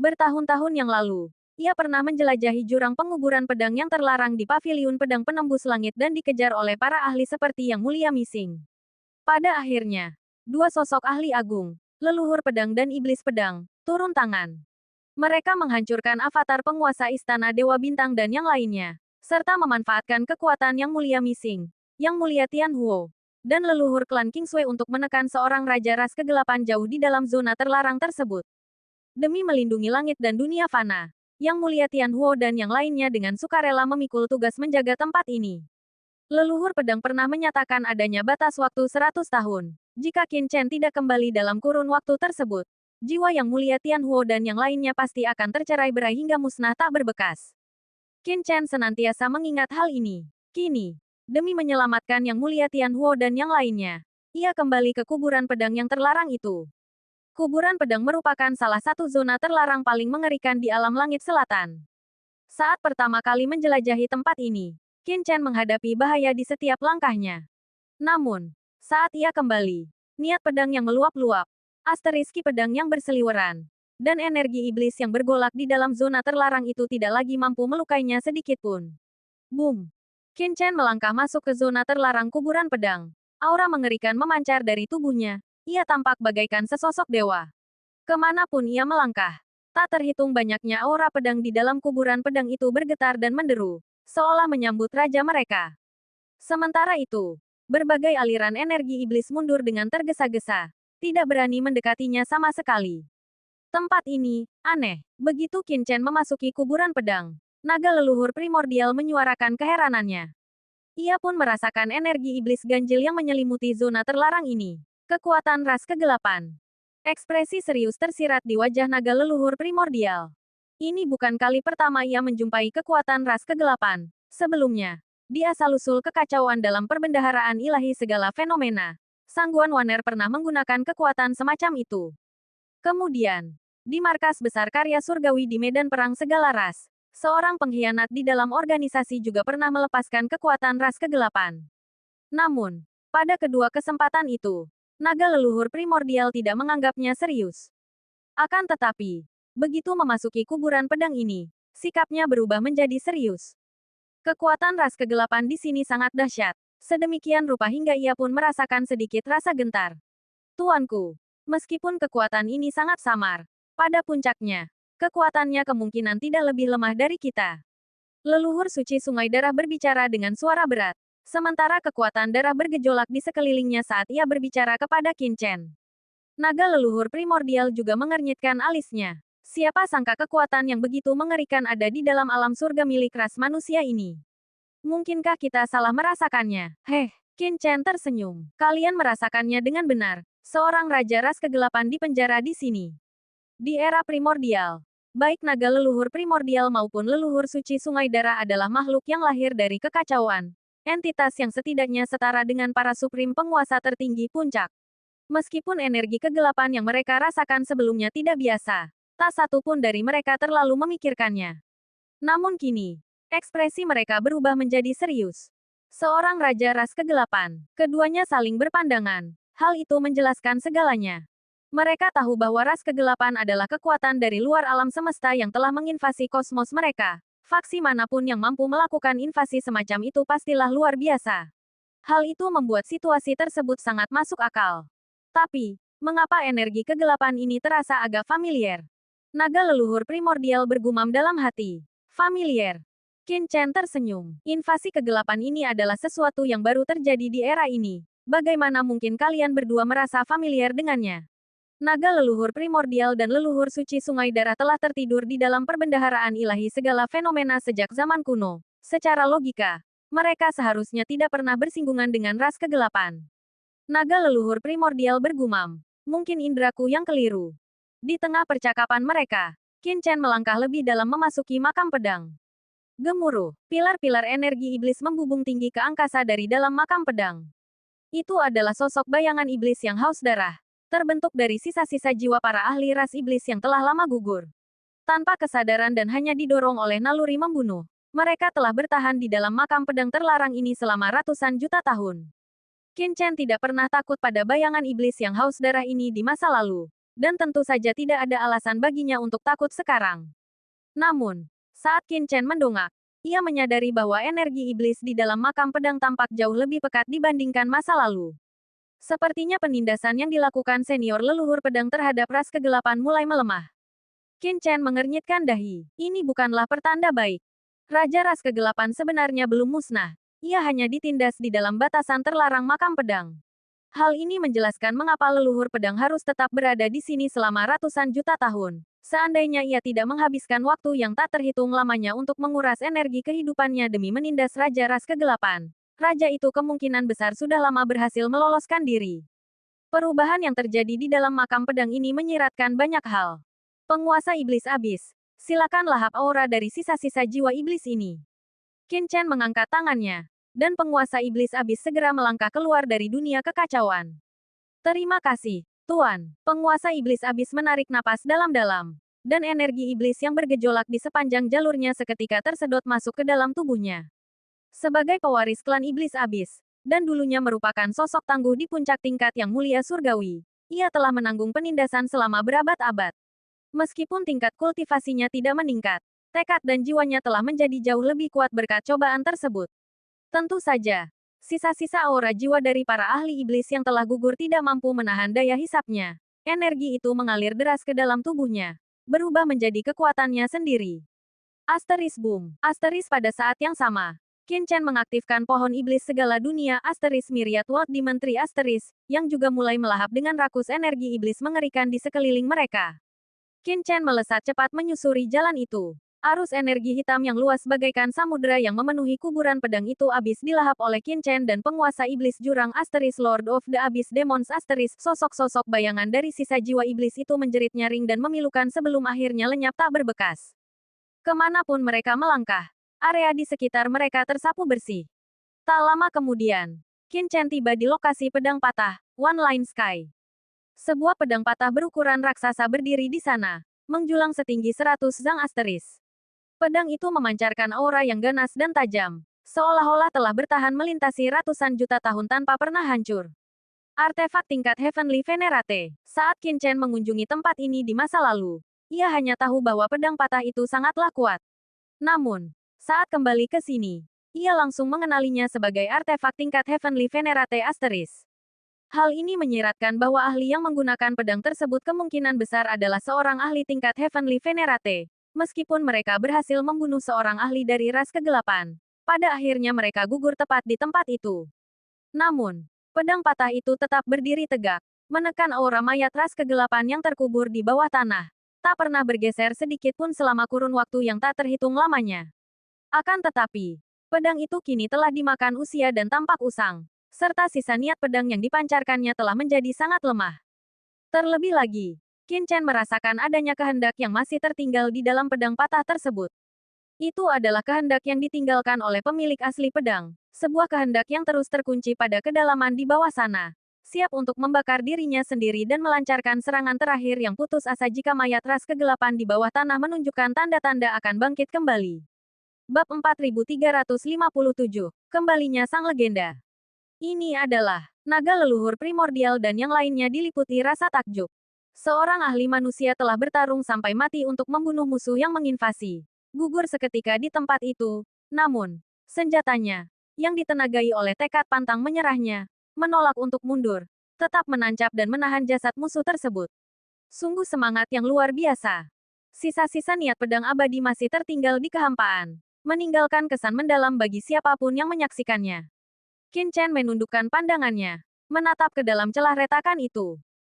Bertahun-tahun yang lalu, ia pernah menjelajahi jurang penguburan pedang yang terlarang di paviliun pedang penembus langit dan dikejar oleh para ahli seperti Yang Mulia Missing. Pada akhirnya, dua sosok ahli agung, leluhur pedang dan iblis pedang, turun tangan. Mereka menghancurkan avatar penguasa istana Dewa Bintang dan yang lainnya, serta memanfaatkan kekuatan Yang Mulia Missing, Yang Mulia Tianhuo, dan leluhur klan Kingsui untuk menekan seorang raja ras kegelapan jauh di dalam zona terlarang tersebut. Demi melindungi langit dan dunia fana, Yang Mulia Tianhuo dan yang lainnya dengan sukarela memikul tugas menjaga tempat ini. Leluhur pedang pernah menyatakan adanya batas waktu 100 tahun. Jika Qin Chen tidak kembali dalam kurun waktu tersebut, jiwa Yang Mulia Tianhuo dan yang lainnya pasti akan tercerai-berai hingga musnah tak berbekas. Qin Chen senantiasa mengingat hal ini. Kini, demi menyelamatkan Yang Mulia Tianhuo dan yang lainnya, ia kembali ke kuburan pedang yang terlarang itu. Kuburan pedang merupakan salah satu zona terlarang paling mengerikan di alam langit selatan. Saat pertama kali menjelajahi tempat ini, Qin Chen menghadapi bahaya di setiap langkahnya. Namun, saat ia kembali, niat pedang yang meluap-luap, asteriski pedang yang berseliweran, dan energi iblis yang bergolak di dalam zona terlarang itu tidak lagi mampu melukainya sedikit pun. Boom! Qin Chen melangkah masuk ke zona terlarang kuburan pedang. Aura mengerikan memancar dari tubuhnya. Ia tampak bagaikan sesosok dewa. Kemanapun ia melangkah, tak terhitung banyaknya aura pedang di dalam kuburan pedang itu bergetar dan menderu, seolah menyambut raja mereka. Sementara itu, berbagai aliran energi iblis mundur dengan tergesa-gesa, tidak berani mendekatinya sama sekali. Tempat ini, aneh. Begitu Qin Chen memasuki kuburan pedang, naga leluhur primordial menyuarakan keheranannya. Ia pun merasakan energi iblis ganjil yang menyelimuti zona terlarang ini. Kekuatan ras kegelapan. Ekspresi serius tersirat di wajah naga leluhur primordial. Ini bukan kali pertama ia menjumpai kekuatan ras kegelapan. Sebelumnya, di asal-usul kekacauan dalam perbendaharaan ilahi segala fenomena, Sangguan Waner pernah menggunakan kekuatan semacam itu. Kemudian, di markas besar karya surgawi di medan perang segala ras, seorang pengkhianat di dalam organisasi juga pernah melepaskan kekuatan ras kegelapan. Namun, pada kedua kesempatan itu, naga leluhur primordial tidak menganggapnya serius. Akan tetapi, begitu memasuki kuburan pedang ini, sikapnya berubah menjadi serius. Kekuatan ras kegelapan di sini sangat dahsyat. Sedemikian rupa hingga ia pun merasakan sedikit rasa gentar. Tuanku, meskipun kekuatan ini sangat samar, pada puncaknya, kekuatannya kemungkinan tidak lebih lemah dari kita. Leluhur suci Sungai Darah berbicara dengan suara berat. Sementara kekuatan darah bergejolak di sekelilingnya saat ia berbicara kepada Qin Chen. Naga leluhur primordial juga mengernyitkan alisnya. Siapa sangka kekuatan yang begitu mengerikan ada di dalam alam surga milik ras manusia ini. Mungkinkah kita salah merasakannya? Heh, Qin Chen tersenyum. Kalian merasakannya dengan benar. Seorang raja ras kegelapan di penjara di sini. Di era primordial, baik naga leluhur primordial maupun leluhur suci Sungai Darah adalah makhluk yang lahir dari kekacauan. Entitas yang setidaknya setara dengan para suprim penguasa tertinggi puncak. Meskipun energi kegelapan yang mereka rasakan sebelumnya tidak biasa, tak satu pun dari mereka terlalu memikirkannya. Namun kini, ekspresi mereka berubah menjadi serius. Seorang raja ras kegelapan, keduanya saling berpandangan. Hal itu menjelaskan segalanya. Mereka tahu bahwa ras kegelapan adalah kekuatan dari luar alam semesta yang telah menginvasi kosmos mereka. Faksi manapun yang mampu melakukan invasi semacam itu pastilah luar biasa. Hal itu membuat situasi tersebut sangat masuk akal. Tapi, mengapa energi kegelapan ini terasa agak familiar? Naga leluhur primordial bergumam dalam hati. Familiar. Qin Chen tersenyum. Invasi kegelapan ini adalah sesuatu yang baru terjadi di era ini. Bagaimana mungkin kalian berdua merasa familiar dengannya? Naga leluhur primordial dan leluhur suci sungai darah telah tertidur di dalam perbendaharaan ilahi segala fenomena sejak zaman kuno. Secara logika, mereka seharusnya tidak pernah bersinggungan dengan ras kegelapan. Naga leluhur primordial bergumam. Mungkin indraku yang keliru. Di tengah percakapan mereka, Qin Chen melangkah lebih dalam memasuki makam pedang. Gemuruh, pilar-pilar energi iblis membubung tinggi ke angkasa dari dalam makam pedang. Itu adalah sosok bayangan iblis yang haus darah, terbentuk dari sisa-sisa jiwa para ahli ras iblis yang telah lama gugur. Tanpa kesadaran dan hanya didorong oleh naluri membunuh, mereka telah bertahan di dalam makam pedang terlarang ini selama ratusan juta tahun. Qin Chen tidak pernah takut pada bayangan iblis yang haus darah ini di masa lalu, dan tentu saja tidak ada alasan baginya untuk takut sekarang. Namun, saat Qin Chen mendongak, ia menyadari bahwa energi iblis di dalam makam pedang tampak jauh lebih pekat dibandingkan masa lalu. Sepertinya penindasan yang dilakukan senior leluhur pedang terhadap ras kegelapan mulai melemah. Qin Chen mengernyitkan dahi. Ini bukanlah pertanda baik. Raja ras kegelapan sebenarnya belum musnah. Ia hanya ditindas di dalam batasan terlarang makam pedang. Hal ini menjelaskan mengapa leluhur pedang harus tetap berada di sini selama ratusan juta tahun. Seandainya ia tidak menghabiskan waktu yang tak terhitung lamanya untuk menguras energi kehidupannya demi menindas Raja ras kegelapan, raja itu kemungkinan besar sudah lama berhasil meloloskan diri. Perubahan yang terjadi di dalam makam pedang ini menyiratkan banyak hal. Penguasa iblis abis, silakan lahap aura dari sisa-sisa jiwa iblis ini. Qin Chen mengangkat tangannya, dan penguasa iblis abis segera melangkah keluar dari dunia kekacauan. Terima kasih, Tuan. Penguasa iblis abis menarik napas dalam-dalam, dan energi iblis yang bergejolak di sepanjang jalurnya seketika tersedot masuk ke dalam tubuhnya. Sebagai pewaris klan iblis abis, dan dulunya merupakan sosok tangguh di puncak tingkat yang mulia surgawi, ia telah menanggung penindasan selama berabad-abad. Meskipun tingkat kultivasinya tidak meningkat, tekad dan jiwanya telah menjadi jauh lebih kuat berkat cobaan tersebut. Tentu saja, sisa-sisa aura jiwa dari para ahli iblis yang telah gugur tidak mampu menahan daya hisapnya. Energi itu mengalir deras ke dalam tubuhnya, berubah menjadi kekuatannya sendiri. Asteris boom. Asteris pada saat yang sama, Qin Chen mengaktifkan pohon iblis segala dunia Asteris Myriad World di Menteri Asteris, yang juga mulai melahap dengan rakus energi iblis mengerikan di sekeliling mereka. Qin Chen melesat cepat menyusuri jalan itu. Arus energi hitam yang luas bagaikan samudera yang memenuhi kuburan pedang itu habis dilahap oleh Qin Chen dan penguasa iblis jurang Asteris Lord of the Abyss Demons Asteris. Sosok-sosok bayangan dari sisa jiwa iblis itu menjerit nyaring dan memilukan sebelum akhirnya lenyap tak berbekas. Kemanapun mereka melangkah, area di sekitar mereka tersapu bersih. Tak lama kemudian, Qin Chen tiba di lokasi pedang patah, One Line Sky. Sebuah pedang patah berukuran raksasa berdiri di sana, menjulang setinggi 100 zang asteris. Pedang itu memancarkan aura yang ganas dan tajam, seolah-olah telah bertahan melintasi ratusan juta tahun tanpa pernah hancur. Artefak tingkat Heavenly Venerate. Saat Qin Chen mengunjungi tempat ini di masa lalu, ia hanya tahu bahwa pedang patah itu sangatlah kuat. Namun, saat kembali ke sini, ia langsung mengenalinya sebagai artefak tingkat Heavenly Venerate Asteris. Hal ini menyiratkan bahwa ahli yang menggunakan pedang tersebut kemungkinan besar adalah seorang ahli tingkat Heavenly Venerate. Meskipun mereka berhasil membunuh seorang ahli dari ras kegelapan, pada akhirnya mereka gugur tepat di tempat itu. Namun, pedang patah itu tetap berdiri tegak, menekan aura mayat ras kegelapan yang terkubur di bawah tanah, tak pernah bergeser sedikit pun selama kurun waktu yang tak terhitung lamanya. Akan tetapi, pedang itu kini telah dimakan usia dan tampak usang, serta sisa niat pedang yang dipancarkannya telah menjadi sangat lemah. Terlebih lagi, Qin Chen merasakan adanya kehendak yang masih tertinggal di dalam pedang patah tersebut. Itu adalah kehendak yang ditinggalkan oleh pemilik asli pedang, sebuah kehendak yang terus terkunci pada kedalaman di bawah sana, siap untuk membakar dirinya sendiri dan melancarkan serangan terakhir yang putus asa jika mayat ras kegelapan di bawah tanah menunjukkan tanda-tanda akan bangkit kembali. Bab 4357, Kembalinya Sang Legenda. Ini adalah naga leluhur primordial dan yang lainnya diliputi rasa takjub. Seorang ahli manusia telah bertarung sampai mati untuk membunuh musuh yang menginvasi. Gugur seketika di tempat itu. Namun, senjatanya, yang ditenagai oleh tekad pantang menyerahnya, menolak untuk mundur, tetap menancap dan menahan jasad musuh tersebut. Sungguh semangat yang luar biasa. Sisa-sisa niat pedang abadi masih tertinggal di kehampaan, meninggalkan kesan mendalam bagi siapapun yang menyaksikannya. Qin Chen menundukkan pandangannya, menatap ke dalam celah retakan itu.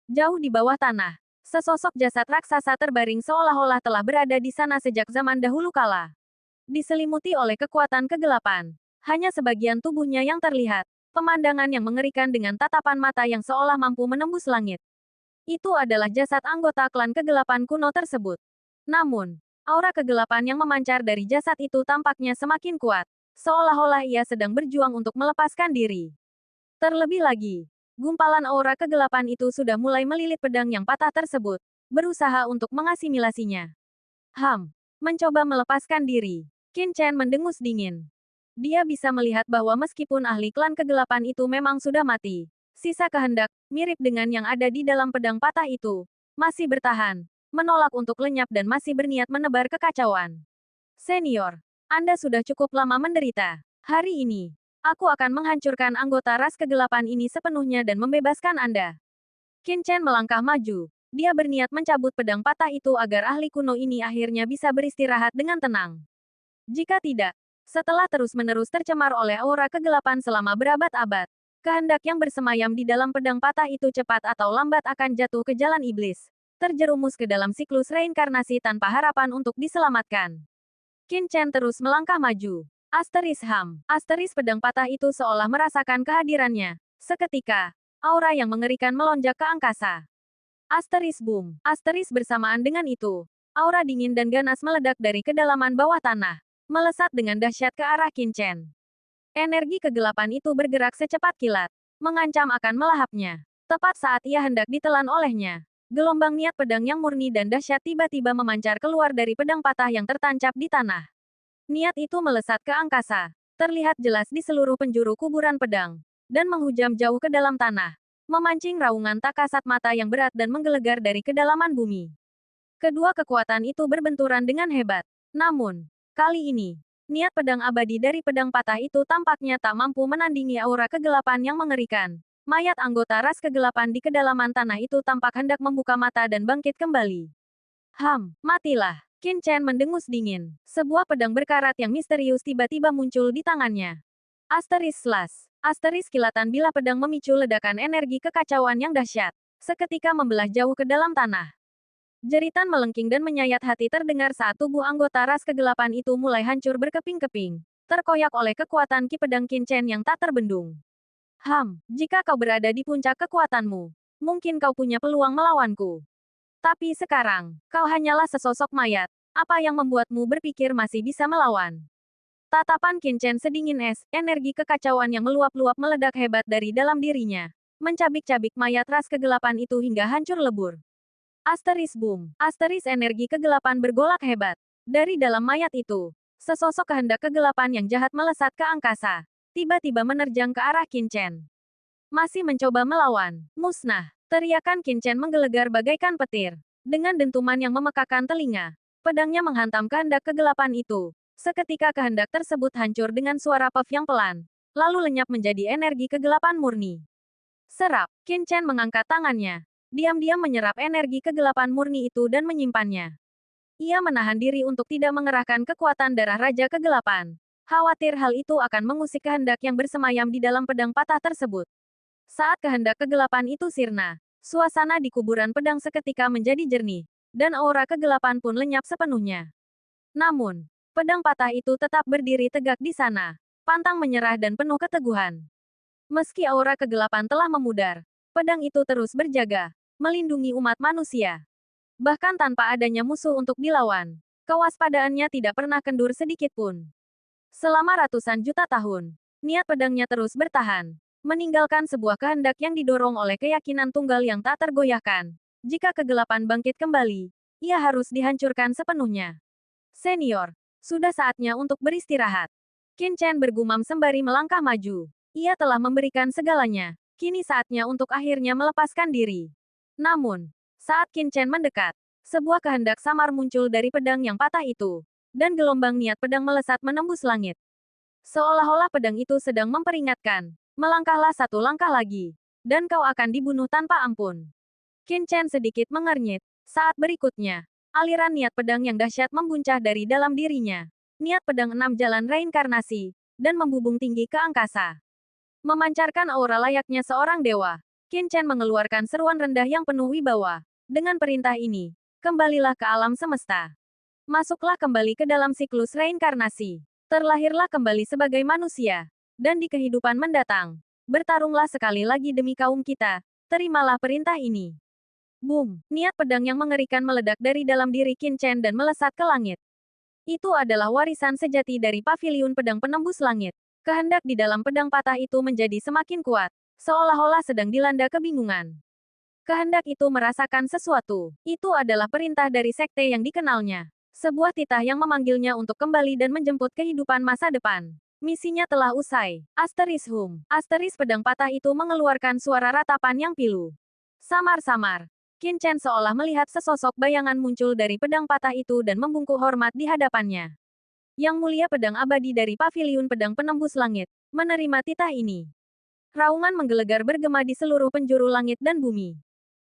Jauh di bawah tanah, sesosok jasad raksasa terbaring seolah-olah telah berada di sana sejak zaman dahulu kala. Diselimuti oleh kekuatan kegelapan, hanya sebagian tubuhnya yang terlihat, pemandangan yang mengerikan dengan tatapan mata yang seolah mampu menembus langit. Itu adalah jasad anggota klan kegelapan kuno tersebut. Namun, aura kegelapan yang memancar dari jasad itu tampaknya semakin kuat, seolah-olah ia sedang berjuang untuk melepaskan diri. Terlebih lagi, gumpalan aura kegelapan itu sudah mulai melilit pedang yang patah tersebut, berusaha untuk mengasimilasinya. Mencoba melepaskan diri. Qin Chen mendengus dingin. Dia bisa melihat bahwa meskipun ahli klan kegelapan itu memang sudah mati, sisa kehendak, mirip dengan yang ada di dalam pedang patah itu, masih bertahan, menolak untuk lenyap dan masih berniat menebar kekacauan. Senior, Anda sudah cukup lama menderita. Hari ini, aku akan menghancurkan anggota ras kegelapan ini sepenuhnya dan membebaskan Anda. Qin Chen melangkah maju. Dia berniat mencabut pedang patah itu agar ahli kuno ini akhirnya bisa beristirahat dengan tenang. Jika tidak, setelah terus-menerus tercemar oleh aura kegelapan selama berabad-abad, kehendak yang bersemayam di dalam pedang patah itu cepat atau lambat akan jatuh ke jalan iblis, terjerumus ke dalam siklus reinkarnasi tanpa harapan untuk diselamatkan. Qin Chen terus melangkah maju. Asteris pedang patah itu seolah merasakan kehadirannya. Seketika, aura yang mengerikan melonjak ke angkasa. Asteris boom. Asteris bersamaan dengan itu, aura dingin dan ganas meledak dari kedalaman bawah tanah, melesat dengan dahsyat ke arah Qin Chen. Energi kegelapan itu bergerak secepat kilat, mengancam akan melahapnya. Tepat saat ia hendak ditelan olehnya, gelombang niat pedang yang murni dan dahsyat tiba-tiba memancar keluar dari pedang patah yang tertancap di tanah. Niat itu melesat ke angkasa, terlihat jelas di seluruh penjuru kuburan pedang, dan menghujam jauh ke dalam tanah, memancing raungan tak kasat mata yang berat dan menggelegar dari kedalaman bumi. Kedua kekuatan itu berbenturan dengan hebat. Namun, kali ini, niat pedang abadi dari pedang patah itu tampaknya tak mampu menandingi aura kegelapan yang mengerikan. Mayat anggota ras kegelapan di kedalaman tanah itu tampak hendak membuka mata dan bangkit kembali. Matilah. Qin Chen mendengus dingin. Sebuah pedang berkarat yang misterius tiba-tiba muncul di tangannya. Asteris Slash. Asteris kilatan bilah pedang memicu ledakan energi kekacauan yang dahsyat, seketika membelah jauh ke dalam tanah. Jeritan melengking dan menyayat hati terdengar saat tubuh anggota ras kegelapan itu mulai hancur berkeping-keping, terkoyak oleh kekuatan ki pedang Qin Chen yang tak terbendung. Jika kau berada di puncak kekuatanmu, mungkin kau punya peluang melawanku. Tapi sekarang, kau hanyalah sesosok mayat. Apa yang membuatmu berpikir masih bisa melawan? Tatapan Qin Chen sedingin es, energi kekacauan yang meluap-luap meledak hebat dari dalam dirinya, mencabik-cabik mayat ras kegelapan itu hingga hancur lebur. Asteris boom. Asteris energi kegelapan bergolak hebat. Dari dalam mayat itu, sesosok kehendak kegelapan yang jahat melesat ke angkasa, tiba-tiba menerjang ke arah Qin Chen. Masih mencoba melawan, musnah. Teriakan Qin Chen menggelegar bagaikan petir. Dengan dentuman yang memekakan telinga, pedangnya menghantam kehendak kegelapan itu. Seketika kehendak tersebut hancur dengan suara puff yang pelan, lalu lenyap menjadi energi kegelapan murni. Serap, Qin Chen mengangkat tangannya. Diam-diam menyerap energi kegelapan murni itu dan menyimpannya. Ia menahan diri untuk tidak mengerahkan kekuatan darah Raja Kegelapan. Khawatir hal itu akan mengusik kehendak yang bersemayam di dalam pedang patah tersebut. Saat kehendak kegelapan itu sirna, suasana di kuburan pedang seketika menjadi jernih, dan aura kegelapan pun lenyap sepenuhnya. Namun, pedang patah itu tetap berdiri tegak di sana, pantang menyerah dan penuh keteguhan. Meski aura kegelapan telah memudar, pedang itu terus berjaga, melindungi umat manusia. Bahkan tanpa adanya musuh untuk dilawan, kewaspadaannya tidak pernah kendur sedikit pun. Selama ratusan juta tahun, niat pedangnya terus bertahan, meninggalkan sebuah kehendak yang didorong oleh keyakinan tunggal yang tak tergoyahkan. Jika kegelapan bangkit kembali, ia harus dihancurkan sepenuhnya. Senior, sudah saatnya untuk beristirahat. Qin Chen bergumam sembari melangkah maju. Ia telah memberikan segalanya. Kini saatnya untuk akhirnya melepaskan diri. Namun, Saat Qin Chen mendekat, sebuah kehendak samar muncul dari pedang yang patah itu, dan gelombang niat pedang melesat menembus langit. Seolah-olah pedang itu sedang memperingatkan, melangkahlah satu langkah lagi, dan kau akan dibunuh tanpa ampun. Qin Chen sedikit mengernyit. Saat berikutnya, aliran niat pedang yang dahsyat membuncah dari dalam dirinya. Niat pedang 6 jalan reinkarnasi, dan membubung tinggi ke angkasa. Memancarkan aura layaknya seorang dewa, Qin Chen mengeluarkan seruan rendah yang penuh wibawa. Dengan perintah ini, kembalilah ke alam semesta. Masuklah kembali ke dalam siklus reinkarnasi. Terlahirlah kembali sebagai manusia. Dan di kehidupan mendatang, bertarunglah sekali lagi demi kaum kita. Terimalah perintah ini. Boom! Niat pedang yang mengerikan meledak dari dalam diri Qin Chen dan melesat ke langit. Itu adalah warisan sejati dari paviliun pedang penembus langit. Kehendak di dalam pedang patah itu menjadi semakin kuat, seolah-olah sedang dilanda kebingungan. Kehendak itu merasakan sesuatu. Itu adalah perintah dari sekte yang dikenalnya. Sebuah titah yang memanggilnya untuk kembali dan menjemput kehidupan masa depan. Misinya telah usai. Asteris hum. Asteris pedang patah itu mengeluarkan suara ratapan yang pilu. Samar-samar. Qin Chen seolah melihat sesosok bayangan muncul dari pedang patah itu dan membungkuk hormat di hadapannya. Yang mulia pedang abadi dari paviliun pedang penembus langit, menerima titah ini. Raungan menggelegar bergema di seluruh penjuru langit dan bumi.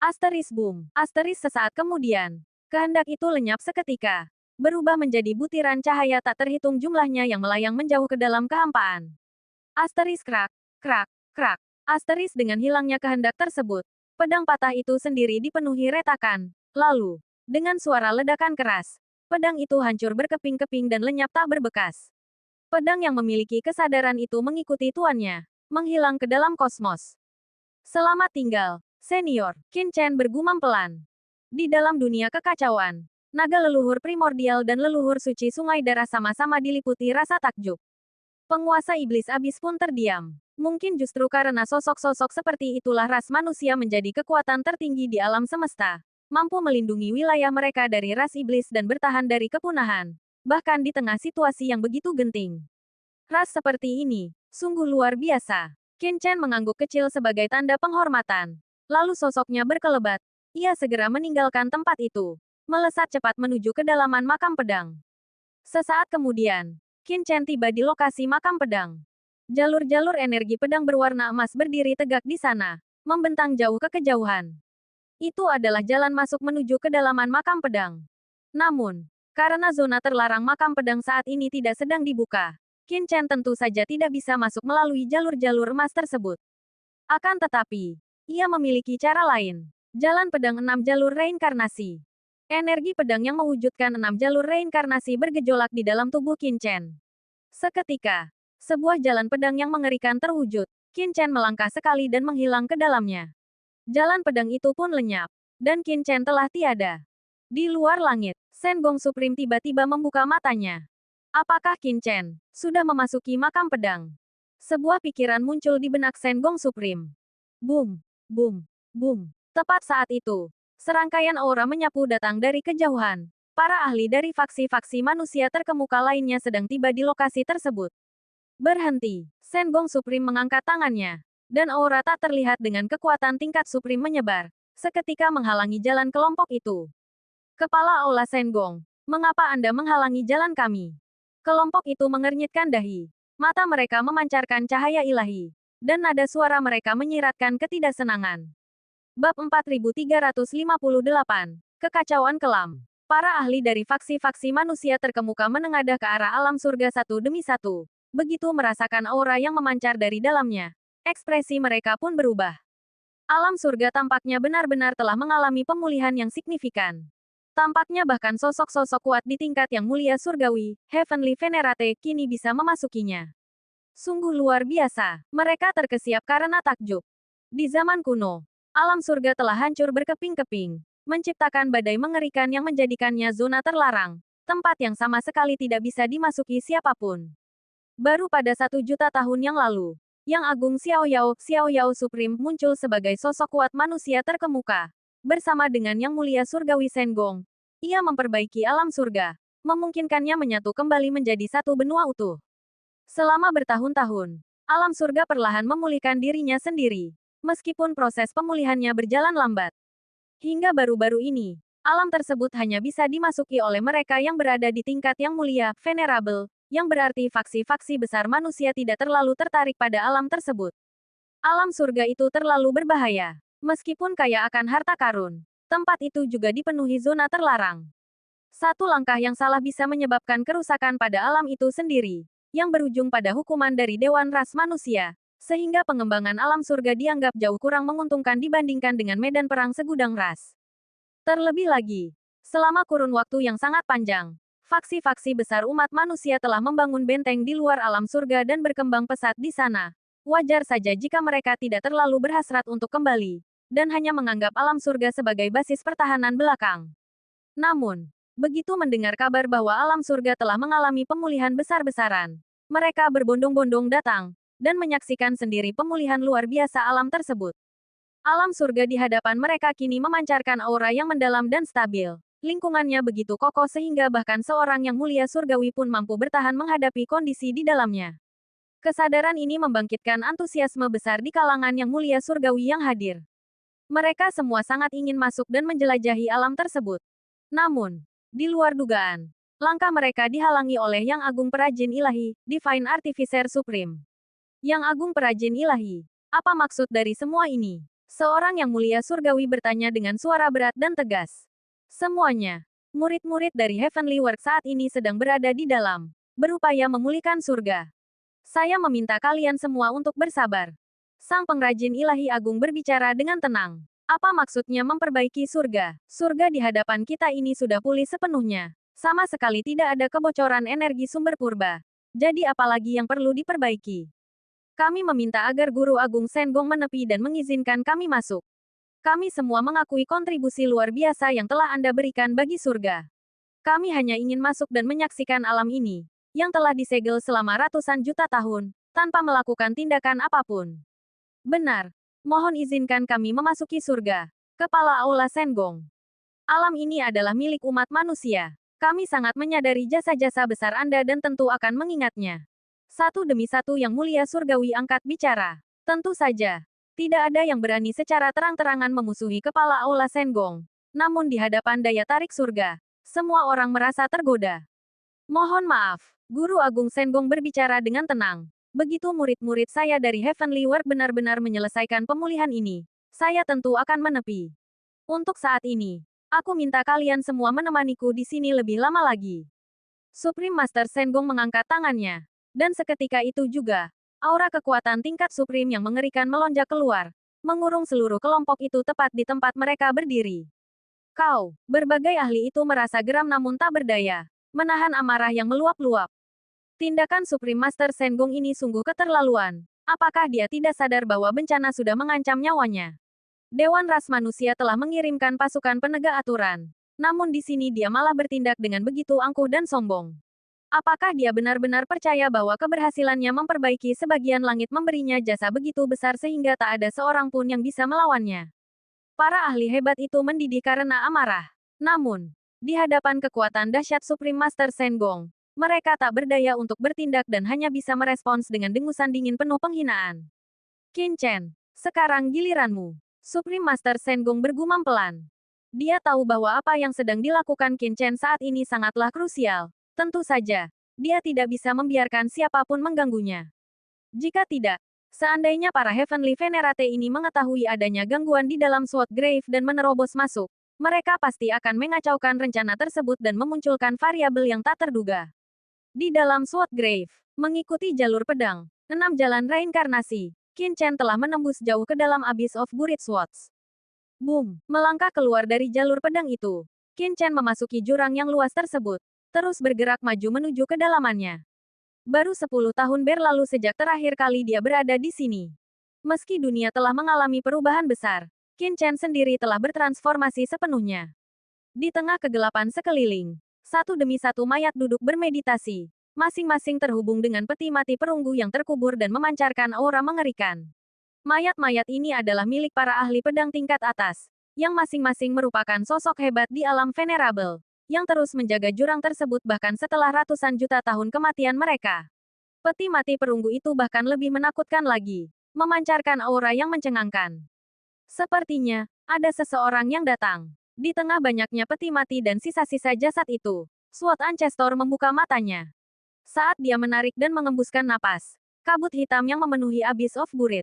Asteris boom. Asteris sesaat kemudian. Kehendak itu lenyap seketika. Berubah menjadi butiran cahaya tak terhitung jumlahnya yang melayang menjauh ke dalam kehampaan. Asteris krak, krak, krak. Asteris dengan hilangnya kehendak tersebut. Pedang patah itu sendiri dipenuhi retakan. Lalu, dengan suara ledakan keras, pedang itu hancur berkeping-keping dan lenyap tak berbekas. Pedang yang memiliki kesadaran itu mengikuti tuannya, menghilang ke dalam kosmos. Selamat tinggal, senior, Qin Chen bergumam pelan. Di dalam dunia kekacauan, naga leluhur primordial dan leluhur suci sungai darah sama-sama diliputi rasa takjub. Penguasa iblis abis pun terdiam. Mungkin justru karena sosok-sosok seperti itulah ras manusia menjadi kekuatan tertinggi di alam semesta. Mampu melindungi wilayah mereka dari ras iblis dan bertahan dari kepunahan. Bahkan di tengah situasi yang begitu genting. Ras seperti ini, sungguh luar biasa. Qin Chen mengangguk kecil sebagai tanda penghormatan. Lalu sosoknya berkelebat. Ia segera meninggalkan tempat itu. Melesat cepat menuju kedalaman makam pedang. Sesaat kemudian, Qin Chen tiba di lokasi makam pedang. Jalur-jalur energi pedang berwarna emas berdiri tegak di sana, membentang jauh ke kejauhan. Itu adalah jalan masuk menuju kedalaman makam pedang. Namun, karena zona terlarang makam pedang saat ini tidak sedang dibuka, Qin Chen tentu saja tidak bisa masuk melalui jalur-jalur emas tersebut. Akan tetapi, ia memiliki cara lain. Jalan pedang 6 jalur reinkarnasi. Energi pedang yang mewujudkan 6 jalur reinkarnasi bergejolak di dalam tubuh Qin Chen. Seketika, sebuah jalan pedang yang mengerikan terwujud. Qin Chen melangkah sekali dan menghilang ke dalamnya. Jalan pedang itu pun lenyap, dan Qin Chen telah tiada. Di luar langit, Shen Gong Supreme tiba-tiba membuka matanya. Apakah Qin Chen sudah memasuki makam pedang? Sebuah pikiran muncul di benak Shen Gong Supreme. Boom, boom, boom. Tepat saat itu, serangkaian aura menyapu datang dari kejauhan. Para ahli dari faksi-faksi manusia terkemuka lainnya sedang tiba di lokasi tersebut. Berhenti. Shen Gong Supreme mengangkat tangannya. Dan aura tak terlihat dengan kekuatan tingkat Supreme menyebar. Seketika menghalangi jalan kelompok itu. Kepala Aula Shen Gong, mengapa Anda menghalangi jalan kami? Kelompok itu mengernyitkan dahi. Mata mereka memancarkan cahaya ilahi. Dan nada suara mereka menyiratkan ketidaksenangan. Bab 4358. Kekacauan kelam. Para ahli dari faksi-faksi manusia terkemuka menengadah ke arah alam surga satu demi satu. Begitu merasakan aura yang memancar dari dalamnya, ekspresi mereka pun berubah. Alam surga tampaknya benar-benar telah mengalami pemulihan yang signifikan. Tampaknya bahkan sosok-sosok kuat di tingkat yang mulia surgawi, Heavenly Venerate, kini bisa memasukinya. Sungguh luar biasa. Mereka terkesiap karena takjub. Di zaman kuno, alam surga telah hancur berkeping-keping, menciptakan badai mengerikan yang menjadikannya zona terlarang, tempat yang sama sekali tidak bisa dimasuki siapapun. Baru pada 1 juta tahun yang lalu, Yang Agung Xiao Yao Supreme muncul sebagai sosok kuat manusia terkemuka. Bersama dengan Yang Mulia Surgawi Shen Gong, ia memperbaiki alam surga, memungkinkannya menyatu kembali menjadi satu benua utuh. Selama bertahun-tahun, alam surga perlahan memulihkan dirinya sendiri, meskipun proses pemulihannya berjalan lambat. Hingga baru-baru ini, alam tersebut hanya bisa dimasuki oleh mereka yang berada di tingkat yang mulia, venerable, yang berarti faksi-faksi besar manusia tidak terlalu tertarik pada alam tersebut. Alam surga itu terlalu berbahaya. Meskipun kaya akan harta karun, tempat itu juga dipenuhi zona terlarang. Satu langkah yang salah bisa menyebabkan kerusakan pada alam itu sendiri, yang berujung pada hukuman dari Dewan Ras Manusia, sehingga pengembangan alam surga dianggap jauh kurang menguntungkan dibandingkan dengan medan perang segudang ras. Terlebih lagi, selama kurun waktu yang sangat panjang, faksi-faksi besar umat manusia telah membangun benteng di luar alam surga dan berkembang pesat di sana. Wajar saja jika mereka tidak terlalu berhasrat untuk kembali, dan hanya menganggap alam surga sebagai basis pertahanan belakang. Namun, begitu mendengar kabar bahwa alam surga telah mengalami pemulihan besar-besaran, mereka berbondong-bondong datang, dan menyaksikan sendiri pemulihan luar biasa alam tersebut. Alam surga di hadapan mereka kini memancarkan aura yang mendalam dan stabil. Lingkungannya begitu kokoh sehingga bahkan seorang yang mulia surgawi pun mampu bertahan menghadapi kondisi di dalamnya. Kesadaran ini membangkitkan antusiasme besar di kalangan yang mulia surgawi yang hadir. Mereka semua sangat ingin masuk dan menjelajahi alam tersebut. Namun, di luar dugaan, langkah mereka dihalangi oleh Yang Agung Perajin Ilahi, Divine Artificer Supreme. Yang Agung Perajin Ilahi, apa maksud dari semua ini? Seorang yang mulia surgawi bertanya dengan suara berat dan tegas. Semuanya, murid-murid dari Heavenly World saat ini sedang berada di dalam, berupaya memulihkan surga. Saya meminta kalian semua untuk bersabar. Sang pengrajin ilahi agung berbicara dengan tenang. Apa maksudnya memperbaiki surga? Surga di hadapan kita ini sudah pulih sepenuhnya. Sama sekali tidak ada kebocoran energi sumber purba. Jadi apalagi yang perlu diperbaiki? Kami meminta agar Guru Agung Sengong menepi dan mengizinkan kami masuk. Kami semua mengakui kontribusi luar biasa yang telah Anda berikan bagi surga. Kami hanya ingin masuk dan menyaksikan alam ini, yang telah disegel selama ratusan juta tahun, tanpa melakukan tindakan apapun. Benar. Mohon izinkan kami memasuki surga. Kepala Aula Sengong. Alam ini adalah milik umat manusia. Kami sangat menyadari jasa-jasa besar Anda dan tentu akan mengingatnya. Satu demi satu yang mulia surgawi angkat bicara. Tentu saja, tidak ada yang berani secara terang-terangan memusuhi kepala Aula Sengong. Namun di hadapan daya tarik surga, semua orang merasa tergoda. Mohon maaf, Guru Agung Sengong berbicara dengan tenang. Begitu murid-murid saya dari Heavenly World benar-benar menyelesaikan pemulihan ini, saya tentu akan menepi. Untuk saat ini, aku minta kalian semua menemaniku di sini lebih lama lagi. Supreme Master Sengong mengangkat tangannya. Dan seketika itu juga, aura kekuatan tingkat Supreme yang mengerikan melonjak keluar, mengurung seluruh kelompok itu tepat di tempat mereka berdiri. Kau, berbagai ahli itu merasa geram namun tak berdaya, menahan amarah yang meluap-luap. Tindakan Supreme Master Sengong ini sungguh keterlaluan. Apakah dia tidak sadar bahwa bencana sudah mengancam nyawanya? Dewan Ras Manusia telah mengirimkan pasukan penegak aturan. Namun di sini dia malah bertindak dengan begitu angkuh dan sombong. Apakah dia benar-benar percaya bahwa keberhasilannya memperbaiki sebagian langit memberinya jasa begitu besar sehingga tak ada seorang pun yang bisa melawannya? Para ahli hebat itu mendidih karena amarah. Namun, di hadapan kekuatan dahsyat Supreme Master Sengong, mereka tak berdaya untuk bertindak dan hanya bisa merespons dengan dengusan dingin penuh penghinaan. Qin Chen, sekarang giliranmu. Supreme Master Sengong bergumam pelan. Dia tahu bahwa apa yang sedang dilakukan Qin Chen saat ini sangatlah krusial. Tentu saja, dia tidak bisa membiarkan siapapun mengganggunya. Jika tidak, seandainya para Heavenly Venerate ini mengetahui adanya gangguan di dalam Sword Grave dan menerobos masuk, mereka pasti akan mengacaukan rencana tersebut dan memunculkan variabel yang tak terduga. Di dalam Sword Grave, mengikuti jalur pedang, 6 jalan reinkarnasi, Qin Chen telah menembus jauh ke dalam Abyss of Buried Swords. Boom! Melangkah keluar dari jalur pedang itu, Qin Chen memasuki jurang yang luas tersebut, terus bergerak maju menuju kedalamannya. Baru 10 tahun berlalu sejak terakhir kali dia berada di sini. Meski dunia telah mengalami perubahan besar, Qin Chen sendiri telah bertransformasi sepenuhnya. Di tengah kegelapan sekeliling, satu demi satu mayat duduk bermeditasi, masing-masing terhubung dengan peti mati perunggu yang terkubur dan memancarkan aura mengerikan. Mayat-mayat ini adalah milik para ahli pedang tingkat atas, yang masing-masing merupakan sosok hebat di alam venerable, yang terus menjaga jurang tersebut bahkan setelah ratusan juta tahun kematian mereka. Peti mati perunggu itu bahkan lebih menakutkan lagi, memancarkan aura yang mencengangkan. Sepertinya, Ada seseorang yang datang. Di tengah banyaknya peti mati dan sisa-sisa jasad itu, Sword Ancestor membuka matanya. Saat dia menarik dan mengembuskan napas, kabut hitam yang memenuhi Abyss of Burit.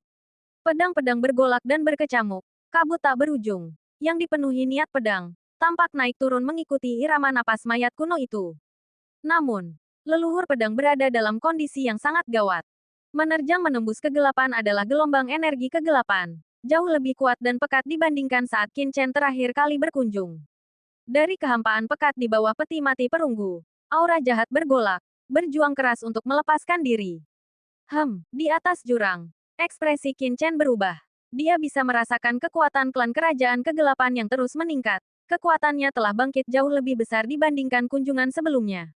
Pedang-pedang bergolak dan berkecamuk. Kabut tak berujung, yang dipenuhi niat pedang, tampak naik turun mengikuti irama napas mayat kuno itu. Namun, leluhur pedang berada dalam kondisi yang sangat gawat. Menerjang menembus kegelapan adalah gelombang energi kegelapan, jauh lebih kuat dan pekat dibandingkan saat Qin Chen terakhir kali berkunjung. Dari kehampaan pekat di bawah peti mati perunggu, aura jahat bergolak, berjuang keras untuk melepaskan diri. Di atas jurang, ekspresi Qin Chen berubah. Dia bisa merasakan kekuatan klan kerajaan kegelapan yang terus meningkat. Kekuatannya telah bangkit jauh lebih besar dibandingkan kunjungan sebelumnya.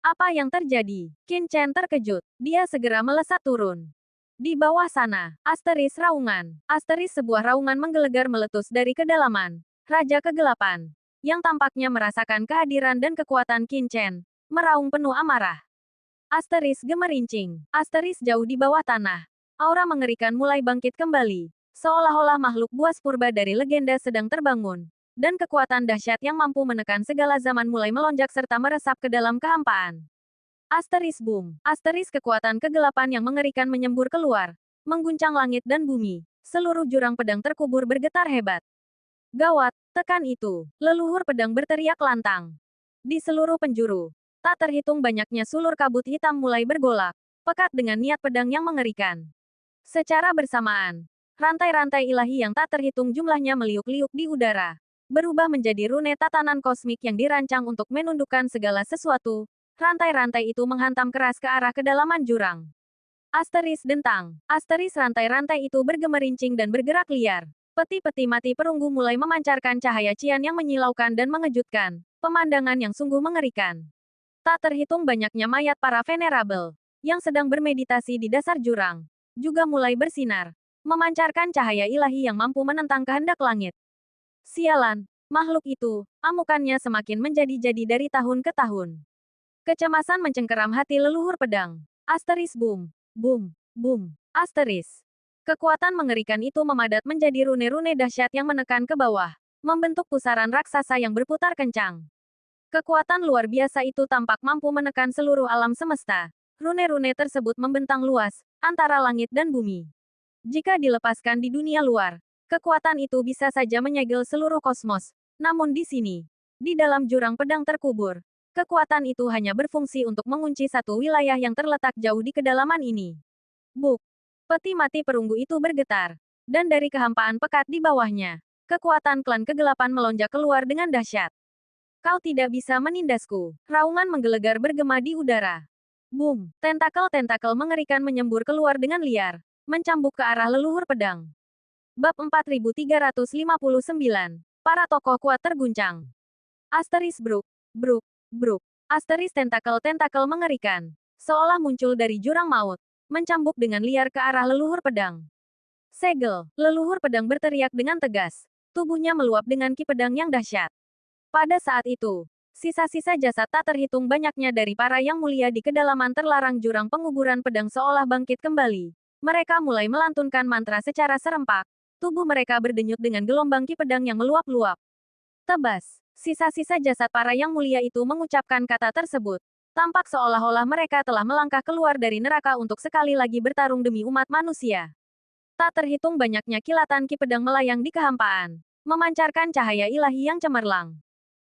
Apa yang terjadi? Qin Chen terkejut. Dia segera melesat turun. Di bawah sana, asteris raungan. Asteris sebuah raungan menggelegar meletus dari kedalaman. Raja Kegelapan, yang tampaknya merasakan kehadiran dan kekuatan Qin Chen, meraung penuh amarah. Asteris gemerincing. Asteris jauh di bawah tanah. Aura mengerikan mulai bangkit kembali. Seolah-olah makhluk buas purba dari legenda sedang terbangun. Dan kekuatan dahsyat yang mampu menekan segala zaman mulai melonjak serta meresap ke dalam kehampaan. Asteris boom. Asteris kekuatan kegelapan yang mengerikan menyembur keluar. Mengguncang langit dan bumi. Seluruh jurang pedang terkubur bergetar hebat. Gawat, tekan itu. Leluhur pedang berteriak lantang. Di seluruh penjuru, tak terhitung banyaknya sulur kabut hitam mulai bergolak. Pekat dengan niat pedang yang mengerikan. Secara bersamaan, rantai-rantai ilahi yang tak terhitung jumlahnya meliuk-liuk di udara. Berubah menjadi rune tatanan kosmik yang dirancang untuk menundukkan segala sesuatu. Rantai-rantai itu menghantam keras ke arah kedalaman jurang. Asteris dentang. Asteris rantai-rantai itu bergemerincing dan bergerak liar. Peti-peti mati perunggu mulai memancarkan cahaya cian yang menyilaukan dan mengejutkan. Pemandangan yang sungguh mengerikan. Tak terhitung banyaknya mayat para venerable, yang sedang bermeditasi di dasar jurang, juga mulai bersinar. Memancarkan cahaya ilahi yang mampu menentang kehendak langit. Sialan, makhluk itu, amukannya semakin menjadi-jadi dari tahun ke tahun. Kecemasan mencengkeram hati leluhur pedang. Asteris boom, boom, boom, asteris. Kekuatan mengerikan itu memadat menjadi rune-rune dahsyat yang menekan ke bawah, membentuk pusaran raksasa yang berputar kencang. Kekuatan luar biasa itu tampak mampu menekan seluruh alam semesta. Rune-rune tersebut membentang luas, antara langit dan bumi. Jika dilepaskan di dunia luar, kekuatan itu bisa saja menyegel seluruh kosmos. Namun di sini, di dalam jurang pedang terkubur, kekuatan itu hanya berfungsi untuk mengunci satu wilayah yang terletak jauh di kedalaman ini. Buk! Peti mati perunggu itu bergetar. Dan dari kehampaan pekat di bawahnya, kekuatan klan kegelapan melonjak keluar dengan dahsyat. Kau tidak bisa menindasku. Raungan menggelegar bergema di udara. Boom! Tentakel-tentakel mengerikan menyembur keluar dengan liar, mencambuk ke arah leluhur pedang. Bab 4359. Para tokoh kuat terguncang. Asteris Brook. Brook. Brook. Asteris tentakel-tentakel mengerikan, seolah muncul dari jurang maut, mencambuk dengan liar ke arah leluhur pedang. Segel, leluhur pedang berteriak dengan tegas. Tubuhnya meluap dengan ki pedang yang dahsyat. Pada saat itu, sisa-sisa jasad tak terhitung banyaknya dari para yang mulia di kedalaman terlarang jurang penguburan pedang seolah bangkit kembali. Mereka mulai melantunkan mantra secara serempak. Tubuh mereka berdenyut dengan gelombang ki pedang yang meluap-luap. Tebas. Sisa-sisa jasad para yang mulia itu mengucapkan kata tersebut. Tampak seolah-olah mereka telah melangkah keluar dari neraka untuk sekali lagi bertarung demi umat manusia. Tak terhitung banyaknya kilatan ki pedang melayang di kehampaan, memancarkan cahaya ilahi yang cemerlang.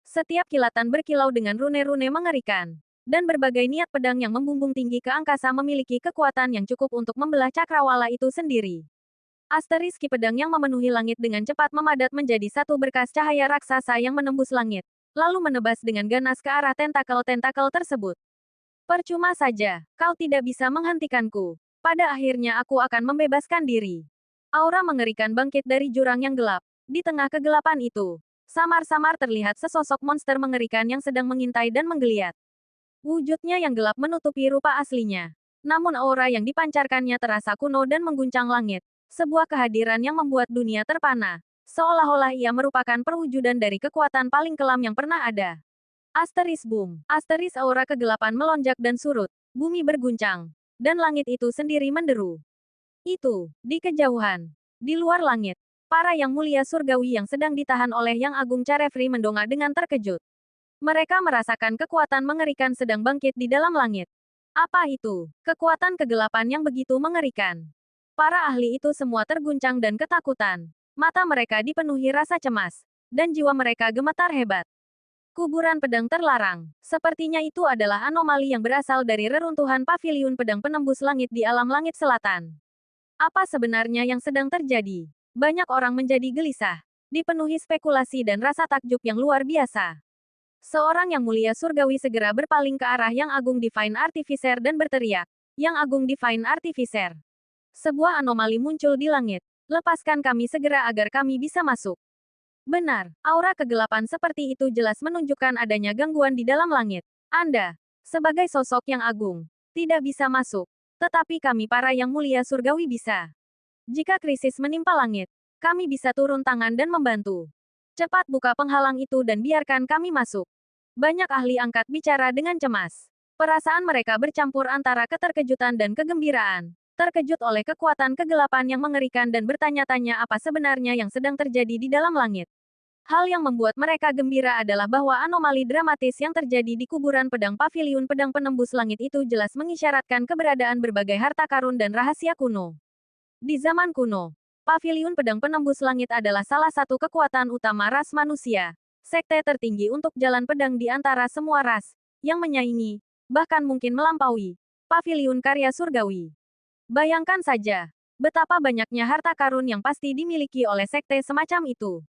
Setiap kilatan berkilau dengan rune-rune mengerikan, dan berbagai niat pedang yang membumbung tinggi ke angkasa memiliki kekuatan yang cukup untuk membelah cakrawala itu sendiri. Asteris ki pedang yang memenuhi langit dengan cepat memadat menjadi satu berkas cahaya raksasa yang menembus langit, lalu menebas dengan ganas ke arah tentakel-tentakel tersebut. Percuma saja, kau tidak bisa menghentikanku. Pada akhirnya aku akan membebaskan diri. Aura mengerikan bangkit dari jurang yang gelap. Di tengah kegelapan itu, samar-samar terlihat sesosok monster mengerikan yang sedang mengintai dan menggeliat. Wujudnya yang gelap menutupi rupa aslinya. Namun aura yang dipancarkannya terasa kuno dan mengguncang langit. Sebuah kehadiran yang membuat dunia terpana. Seolah-olah ia merupakan perwujudan dari kekuatan paling kelam yang pernah ada. Asteris boom. Asteris aura kegelapan melonjak dan surut. Bumi berguncang. Dan langit itu sendiri menderu. Itu, di kejauhan. Di luar langit. Para yang mulia surgawi yang sedang ditahan oleh Yang Agung Carefree mendongak dengan terkejut. Mereka merasakan kekuatan mengerikan sedang bangkit di dalam langit. Apa itu? Kekuatan kegelapan yang begitu mengerikan. Para ahli itu semua terguncang dan ketakutan. Mata mereka dipenuhi rasa cemas. Dan jiwa mereka gemetar hebat. Kuburan pedang terlarang. Sepertinya itu adalah anomali yang berasal dari reruntuhan paviliun pedang penembus langit di alam langit selatan. Apa sebenarnya yang sedang terjadi? Banyak orang menjadi gelisah. Dipenuhi spekulasi dan rasa takjub yang luar biasa. Seorang yang mulia surgawi segera berpaling ke arah Yang Agung Divine Artificer dan berteriak, Yang Agung Divine Artificer. Sebuah anomali muncul di langit. Lepaskan kami segera agar kami bisa masuk. Benar, aura kegelapan seperti itu jelas menunjukkan adanya gangguan di dalam langit. Anda, sebagai sosok yang agung, tidak bisa masuk. Tetapi kami para yang mulia surgawi bisa. Jika krisis menimpa langit, kami bisa turun tangan dan membantu. Cepat buka penghalang itu dan biarkan kami masuk. Banyak ahli angkat bicara dengan cemas. Perasaan mereka bercampur antara keterkejutan dan kegembiraan. Terkejut oleh kekuatan kegelapan yang mengerikan dan bertanya-tanya apa sebenarnya yang sedang terjadi di dalam langit. Hal yang membuat mereka gembira adalah bahwa anomali dramatis yang terjadi di kuburan pedang paviliun pedang penembus langit itu jelas mengisyaratkan keberadaan berbagai harta karun dan rahasia kuno. Di zaman kuno, paviliun pedang penembus langit adalah salah satu kekuatan utama ras manusia, sekte tertinggi untuk jalan pedang di antara semua ras, yang menyaingi, bahkan mungkin melampaui, paviliun karya surgawi. Bayangkan saja, betapa banyaknya harta karun yang pasti dimiliki oleh sekte semacam itu.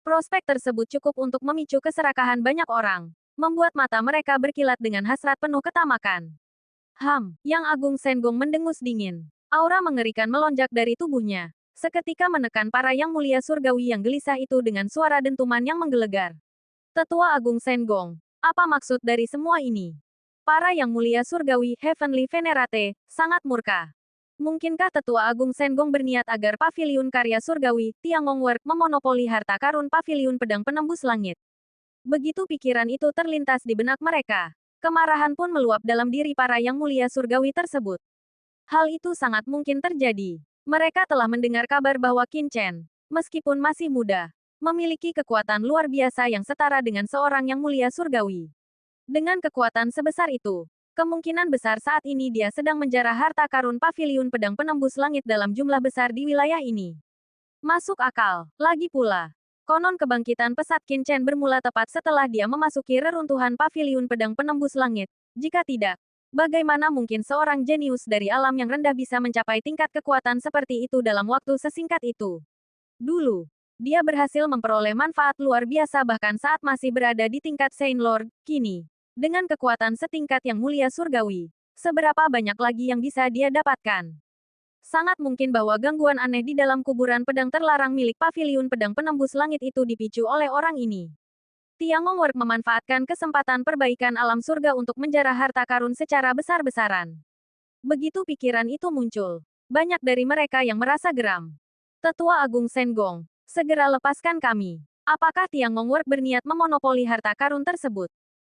Prospek tersebut cukup untuk memicu keserakahan banyak orang, membuat mata mereka berkilat dengan hasrat penuh ketamakan. Yang Agung Senggong mendengus dingin. Aura mengerikan melonjak dari tubuhnya. Seketika menekan para yang mulia surgawi yang gelisah itu dengan suara dentuman yang menggelegar. Tetua Agung Senggong, apa maksud dari semua ini? Para yang mulia surgawi, Heavenly Venerate, sangat murka. Mungkinkah Tetua Agung Senggong berniat agar paviliun karya surgawi, Tiangong Work, memonopoli harta karun paviliun pedang penembus langit? Begitu pikiran itu terlintas di benak mereka, kemarahan pun meluap dalam diri para yang mulia surgawi tersebut. Hal itu sangat mungkin terjadi. Mereka telah mendengar kabar bahwa Qin Chen, meskipun masih muda, memiliki kekuatan luar biasa yang setara dengan seorang yang mulia surgawi. Dengan kekuatan sebesar itu, kemungkinan besar saat ini dia sedang menjarah harta karun paviliun pedang penembus langit dalam jumlah besar di wilayah ini. Masuk akal. Lagi pula, konon kebangkitan pesat Qin Chen bermula tepat setelah dia memasuki reruntuhan paviliun pedang penembus langit. Jika tidak, bagaimana mungkin seorang jenius dari alam yang rendah bisa mencapai tingkat kekuatan seperti itu dalam waktu sesingkat itu? Dulu, dia berhasil memperoleh manfaat luar biasa bahkan saat masih berada di tingkat Saint Lord. Kini, dengan kekuatan setingkat yang mulia surgawi, seberapa banyak lagi yang bisa dia dapatkan? Sangat mungkin bahwa gangguan aneh di dalam kuburan pedang terlarang milik paviliun pedang penembus langit itu dipicu oleh orang ini. Tiangong Work memanfaatkan kesempatan perbaikan alam surga untuk menjarah harta karun secara besar-besaran. Begitu pikiran itu muncul, banyak dari mereka yang merasa geram. Tetua Agung Senggong, segera lepaskan kami. Apakah Tiangong Work berniat memonopoli harta karun tersebut?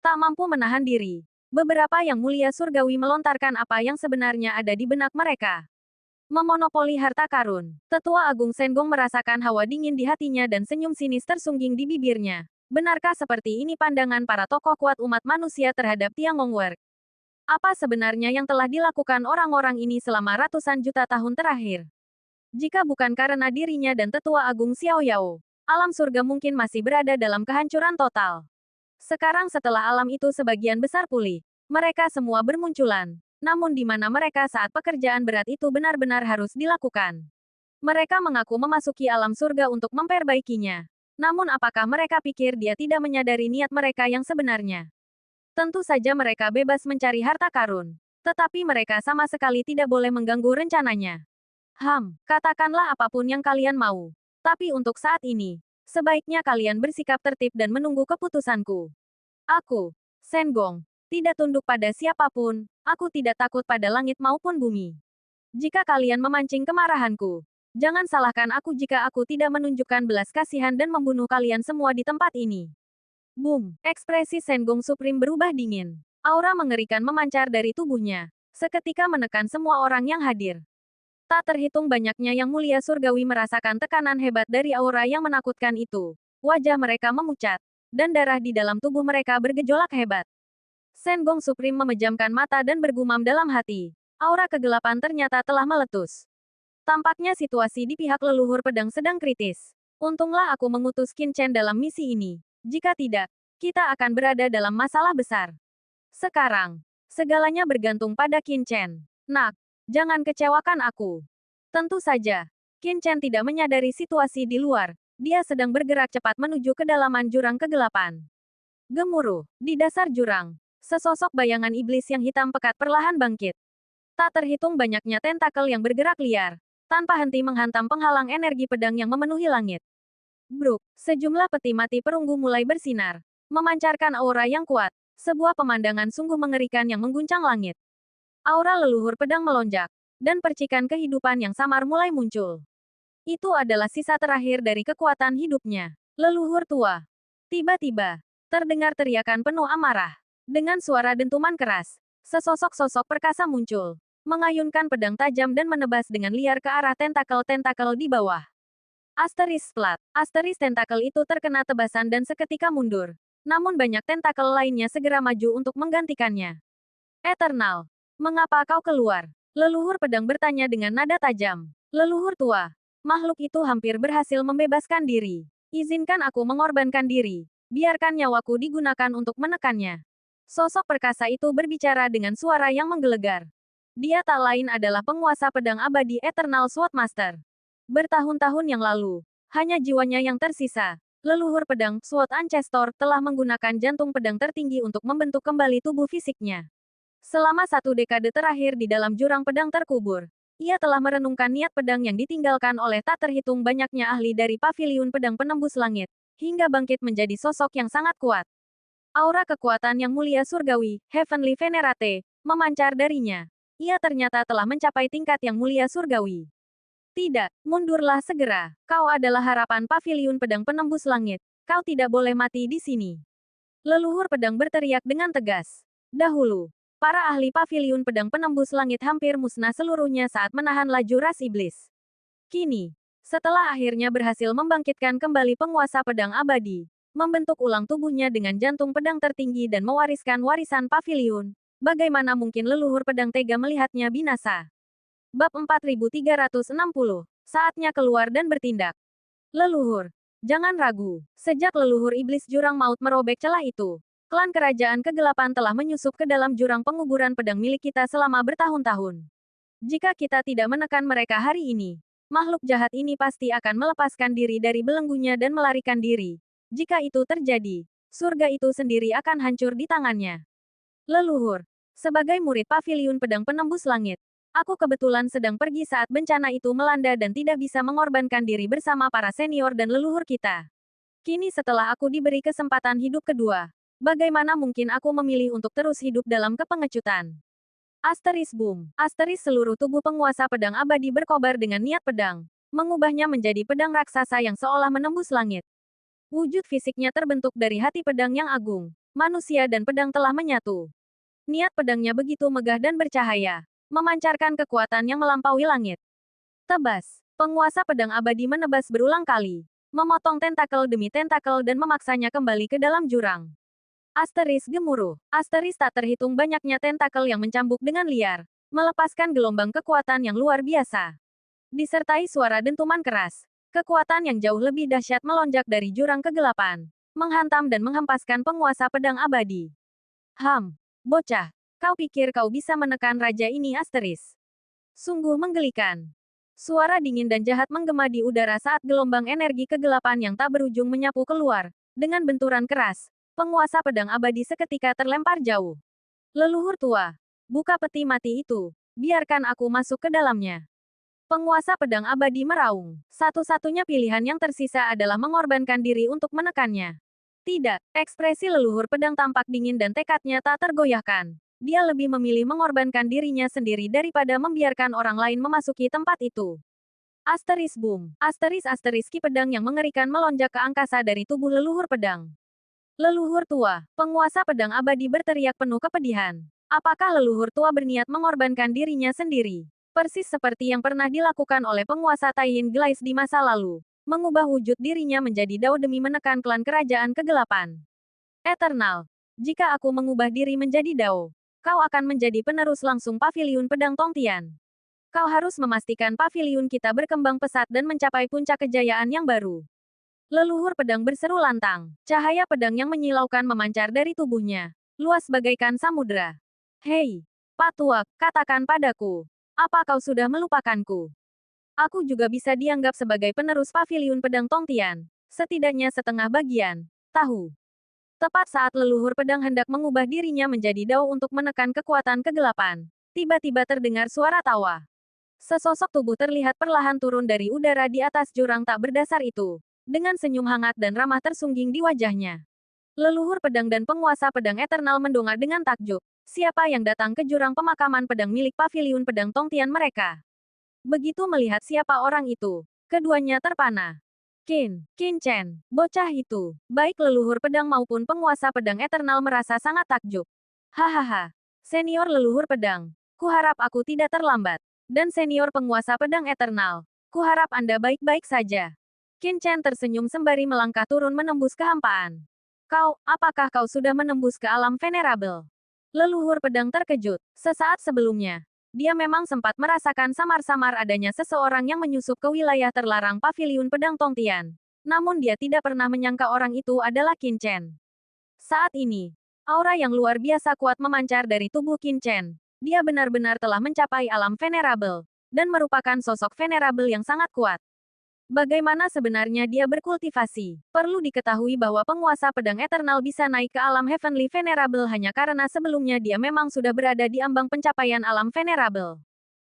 Tak mampu menahan diri, beberapa yang mulia surgawi melontarkan apa yang sebenarnya ada di benak mereka. Memonopoli harta karun. Tetua Agung Senggong merasakan hawa dingin di hatinya dan senyum sinis tersungging di bibirnya. Benarkah seperti ini pandangan para tokoh kuat umat manusia terhadap Tiangong Work? Apa sebenarnya yang telah dilakukan orang-orang ini selama ratusan juta tahun terakhir? Jika bukan karena dirinya dan Tetua Agung Xiao Yao, alam surga mungkin masih berada dalam kehancuran total. Sekarang setelah alam itu sebagian besar pulih, mereka semua bermunculan. Namun di mana mereka saat pekerjaan berat itu benar-benar harus dilakukan? Mereka mengaku memasuki alam surga untuk memperbaikinya. Namun apakah mereka pikir dia tidak menyadari niat mereka yang sebenarnya? Tentu saja mereka bebas mencari harta karun. Tetapi mereka sama sekali tidak boleh mengganggu rencananya. Katakanlah apapun yang kalian mau. Tapi untuk saat ini, sebaiknya kalian bersikap tertib dan menunggu keputusanku. Aku, Senggong, tidak tunduk pada siapapun, aku tidak takut pada langit maupun bumi. Jika kalian memancing kemarahanku, jangan salahkan aku jika aku tidak menunjukkan belas kasihan dan membunuh kalian semua di tempat ini. Boom! Ekspresi Senggong Supreme berubah dingin. Aura mengerikan memancar dari tubuhnya, seketika menekan semua orang yang hadir. Tak terhitung banyaknya yang mulia surgawi merasakan tekanan hebat dari aura yang menakutkan itu. Wajah mereka memucat, dan darah di dalam tubuh mereka bergejolak hebat. Shen Gong Supreme memejamkan mata dan bergumam dalam hati. Aura kegelapan ternyata telah meletus. Tampaknya situasi di pihak leluhur pedang sedang kritis. Untunglah aku mengutus Qin Chen dalam misi ini. Jika tidak, kita akan berada dalam masalah besar. Sekarang, segalanya bergantung pada Qin Chen. Nak, jangan kecewakan aku. Tentu saja, Qin Chen tidak menyadari situasi di luar. Dia sedang bergerak cepat menuju kedalaman jurang kegelapan. Gemuruh, di dasar jurang, sesosok bayangan iblis yang hitam pekat perlahan bangkit. Tak terhitung banyaknya tentakel yang bergerak liar, tanpa henti menghantam penghalang energi pedang yang memenuhi langit. Bruk, sejumlah peti mati perunggu mulai bersinar, memancarkan aura yang kuat, sebuah pemandangan sungguh mengerikan yang mengguncang langit. Aura leluhur pedang melonjak, dan percikan kehidupan yang samar mulai muncul. Itu adalah sisa terakhir dari kekuatan hidupnya. Leluhur tua. Tiba-tiba, terdengar teriakan penuh amarah. Dengan suara dentuman keras, sesosok sosok perkasa muncul, mengayunkan pedang tajam dan menebas dengan liar ke arah tentakel-tentakel di bawah. Asteris plat. Asteris tentakel itu terkena tebasan dan seketika mundur. Namun banyak tentakel lainnya segera maju untuk menggantikannya. Eternal. Mengapa kau keluar? Leluhur pedang bertanya dengan nada tajam. Leluhur tua. Makhluk itu hampir berhasil membebaskan diri. Izinkan aku mengorbankan diri. Biarkan nyawaku digunakan untuk menekannya. Sosok perkasa itu berbicara dengan suara yang menggelegar. Dia tak lain adalah penguasa pedang abadi Eternal Swordmaster. Bertahun-tahun yang lalu, hanya jiwanya yang tersisa. Leluhur pedang, Sword Ancestor, telah menggunakan jantung pedang tertinggi untuk membentuk kembali tubuh fisiknya. Selama 1 dekade terakhir di dalam jurang pedang terkubur, ia telah merenungkan niat pedang yang ditinggalkan oleh tak terhitung banyaknya ahli dari paviliun pedang penembus langit, hingga bangkit menjadi sosok yang sangat kuat. Aura kekuatan yang mulia surgawi, Heavenly Venerate, memancar darinya. Ia ternyata telah mencapai tingkat yang mulia surgawi. Tidak, mundurlah segera. Kau adalah harapan paviliun pedang penembus langit. Kau tidak boleh mati di sini. Leluhur pedang berteriak dengan tegas. Dahulu, para ahli paviliun pedang penembus langit hampir musnah seluruhnya saat menahan laju ras iblis. Kini, setelah akhirnya berhasil membangkitkan kembali penguasa pedang abadi, membentuk ulang tubuhnya dengan jantung pedang tertinggi dan mewariskan warisan paviliun, bagaimana mungkin leluhur pedang tega melihatnya binasa? Bab 4360. Saatnya keluar dan bertindak. Leluhur, jangan ragu. Sejak leluhur iblis jurang maut merobek celah itu, klan kerajaan kegelapan telah menyusup ke dalam jurang penguburan pedang milik kita selama bertahun-tahun. Jika kita tidak menekan mereka hari ini, makhluk jahat ini pasti akan melepaskan diri dari belenggunya dan melarikan diri. Jika itu terjadi, surga itu sendiri akan hancur di tangannya. Leluhur, sebagai murid paviliun pedang penembus langit, aku kebetulan sedang pergi saat bencana itu melanda dan tidak bisa mengorbankan diri bersama para senior dan leluhur kita. Kini setelah aku diberi kesempatan hidup kedua, bagaimana mungkin aku memilih untuk terus hidup dalam kepengecutan? Asteris boom. Asteris seluruh tubuh penguasa pedang abadi berkobar dengan niat pedang, mengubahnya menjadi pedang raksasa yang seolah menembus langit. Wujud fisiknya terbentuk dari hati pedang yang agung. Manusia dan pedang telah menyatu. Niat pedangnya begitu megah dan bercahaya, memancarkan kekuatan yang melampaui langit. Tebas. Penguasa pedang abadi menebas berulang kali, memotong tentakel demi tentakel dan memaksanya kembali ke dalam jurang. Asteris gemuruh. Asteris tak terhitung banyaknya tentakel yang mencambuk dengan liar, melepaskan gelombang kekuatan yang luar biasa. Disertai suara dentuman keras, kekuatan yang jauh lebih dahsyat melonjak dari jurang kegelapan, menghantam dan menghempaskan penguasa pedang abadi. Bocah, kau pikir kau bisa menekan raja ini Asteris? Sungguh menggelikan. Suara dingin dan jahat menggema di udara saat gelombang energi kegelapan yang tak berujung menyapu keluar. Dengan benturan keras, penguasa pedang abadi seketika terlempar jauh. Leluhur tua, buka peti mati itu. Biarkan aku masuk ke dalamnya. Penguasa pedang abadi meraung. Satu-satunya pilihan yang tersisa adalah mengorbankan diri untuk menekannya. Tidak, ekspresi leluhur pedang tampak dingin dan tekadnya tak tergoyahkan. Dia lebih memilih mengorbankan dirinya sendiri daripada membiarkan orang lain memasuki tempat itu. Asteris boom. Asteris ki pedang yang mengerikan melonjak ke angkasa dari tubuh leluhur pedang. Leluhur tua, penguasa pedang abadi berteriak penuh kepedihan. Apakah leluhur tua berniat mengorbankan dirinya sendiri? Persis seperti yang pernah dilakukan oleh penguasa Taiyin Glace di masa lalu. Mengubah wujud dirinya menjadi Dao demi menekan klan kerajaan kegelapan. Eternal. Jika aku mengubah diri menjadi Dao, kau akan menjadi penerus langsung Paviliun Pedang Tongtian. Kau harus memastikan paviliun kita berkembang pesat dan mencapai puncak kejayaan yang baru. Leluhur pedang berseru lantang. Cahaya pedang yang menyilaukan memancar dari tubuhnya. Luas bagaikan samudera. Hei, Pak Tuak, katakan padaku. Apa kau sudah melupakanku? Aku juga bisa dianggap sebagai penerus paviliun pedang Tongtian. Setidaknya setengah bagian. Tahu. Tepat saat leluhur pedang hendak mengubah dirinya menjadi Dao untuk menekan kekuatan kegelapan. Tiba-tiba terdengar suara tawa. Sesosok tubuh terlihat perlahan turun dari udara di atas jurang tak berdasar itu. Dengan senyum hangat dan ramah tersungging di wajahnya. Leluhur pedang dan penguasa pedang eternal mendongak dengan takjub. Siapa yang datang ke jurang pemakaman pedang milik paviliun pedang Tongtian mereka? Begitu melihat siapa orang itu, keduanya terpana. Qin Chen, bocah itu, baik leluhur pedang maupun penguasa pedang eternal merasa sangat takjub. Hahaha, senior leluhur pedang, kuharap aku tidak terlambat. Dan senior penguasa pedang eternal, kuharap Anda baik-baik saja. Qin Chen tersenyum sembari melangkah turun menembus kehampaan. Apakah kau sudah menembus ke alam venerable? Leluhur pedang terkejut. Sesaat sebelumnya, dia memang sempat merasakan samar-samar adanya seseorang yang menyusup ke wilayah terlarang paviliun pedang Tongtian. Namun dia tidak pernah menyangka orang itu adalah Qin Chen. Saat ini, aura yang luar biasa kuat memancar dari tubuh Qin Chen. Dia benar-benar telah mencapai alam venerable, dan merupakan sosok venerable yang sangat kuat. Bagaimana sebenarnya dia berkultivasi? Perlu diketahui bahwa penguasa pedang eternal bisa naik ke alam Heavenly Venerable hanya karena sebelumnya dia memang sudah berada di ambang pencapaian alam Venerable.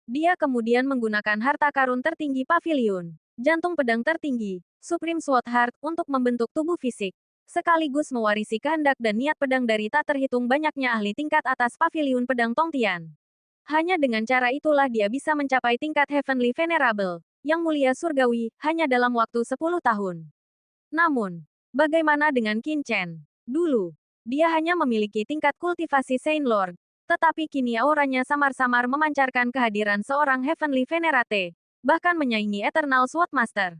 Dia kemudian menggunakan harta karun tertinggi pavilion, jantung pedang tertinggi, Supreme Sword Heart, untuk membentuk tubuh fisik, sekaligus mewarisi kehendak dan niat pedang dari tak terhitung banyaknya ahli tingkat atas pavilion pedang Tongtian. Hanya dengan cara itulah dia bisa mencapai tingkat Heavenly Venerable, yang mulia surgawi, hanya dalam waktu 10 tahun. Namun, bagaimana dengan Qin Chen? Dulu, dia hanya memiliki tingkat kultivasi Saint Lord, tetapi kini auranya samar-samar memancarkan kehadiran seorang Heavenly Venerate, bahkan menyaingi Eternal Sword Master.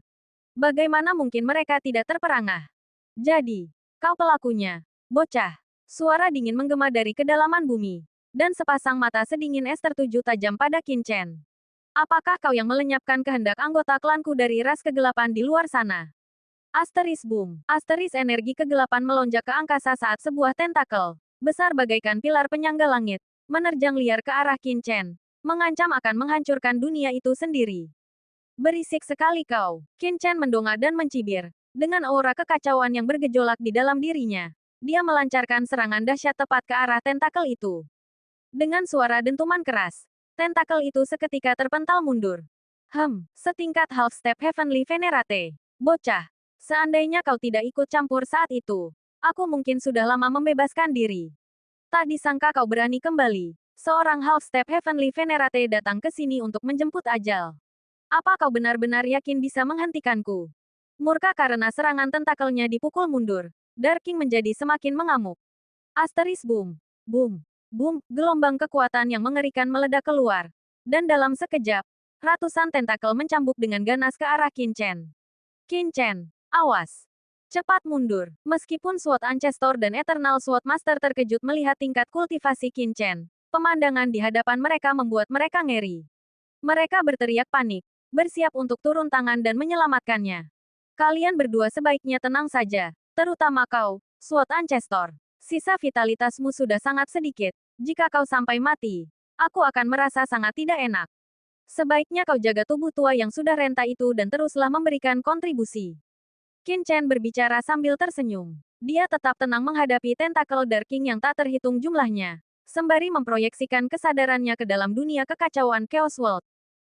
Bagaimana mungkin mereka tidak terperangah? Jadi, kau pelakunya, bocah. Suara dingin menggema dari kedalaman bumi, dan sepasang mata sedingin es tertuju tajam pada Qin Chen. Apakah kau yang melenyapkan kehendak anggota klanku dari ras kegelapan di luar sana? Asteris boom. Asteris energi kegelapan melonjak ke angkasa saat sebuah tentakel, besar bagaikan pilar penyangga langit, menerjang liar ke arah Qin Chen, mengancam akan menghancurkan dunia itu sendiri. Berisik sekali kau. Qin Chen mendongak dan mencibir. Dengan aura kekacauan yang bergejolak di dalam dirinya, dia melancarkan serangan dahsyat tepat ke arah tentakel itu. Dengan suara dentuman keras, tentakel itu seketika terpental mundur. Setingkat half step Heavenly Venerate. Bocah, seandainya kau tidak ikut campur saat itu, aku mungkin sudah lama membebaskan diri. Tak disangka kau berani kembali. Seorang half step Heavenly Venerate datang ke sini untuk menjemput ajal. Apa kau benar-benar yakin bisa menghentikanku? Murka karena serangan tentakelnya dipukul mundur, Dark King menjadi semakin mengamuk. Asteris boom. Boom. Boom, gelombang kekuatan yang mengerikan meledak keluar. Dan dalam sekejap, ratusan tentakel mencambuk dengan ganas ke arah Qin Chen. Qin Chen, awas. Cepat mundur. Meskipun Sword Ancestor dan Eternal Sword Master terkejut melihat tingkat kultivasi Qin Chen, pemandangan di hadapan mereka membuat mereka ngeri. Mereka berteriak panik, bersiap untuk turun tangan dan menyelamatkannya. Kalian berdua sebaiknya tenang saja, terutama kau, Sword Ancestor. Sisa vitalitasmu sudah sangat sedikit. Jika kau sampai mati, aku akan merasa sangat tidak enak. Sebaiknya kau jaga tubuh tua yang sudah renta itu dan teruslah memberikan kontribusi. Qin Chen berbicara sambil tersenyum. Dia tetap tenang menghadapi tentakel Dark King yang tak terhitung jumlahnya, sembari memproyeksikan kesadarannya ke dalam dunia kekacauan Chaos World.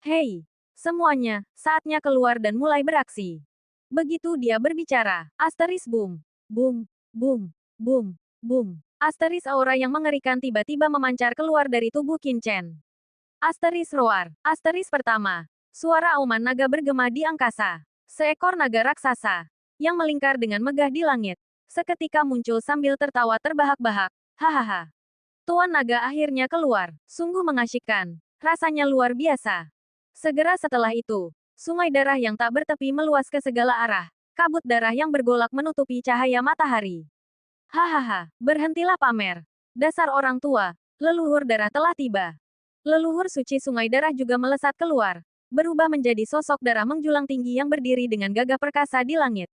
Hei, semuanya, saatnya keluar dan mulai beraksi. Begitu dia berbicara, asteris boom, boom, boom, boom. Boom! Asteris aura yang mengerikan tiba-tiba memancar keluar dari tubuh Qin Chen. Asteris roar. Asteris pertama. Suara auman naga bergema di angkasa. Seekor naga raksasa, yang melingkar dengan megah di langit, seketika muncul sambil tertawa terbahak-bahak. Hahaha. Tuan naga akhirnya keluar. Sungguh mengasyikkan. Rasanya luar biasa. Segera setelah itu, sungai darah yang tak bertepi meluas ke segala arah. Kabut darah yang bergolak menutupi cahaya matahari. Hahaha, berhentilah pamer. Dasar orang tua, leluhur darah telah tiba. Leluhur suci sungai darah juga melesat keluar, berubah menjadi sosok darah menjulang tinggi yang berdiri dengan gagah perkasa di langit.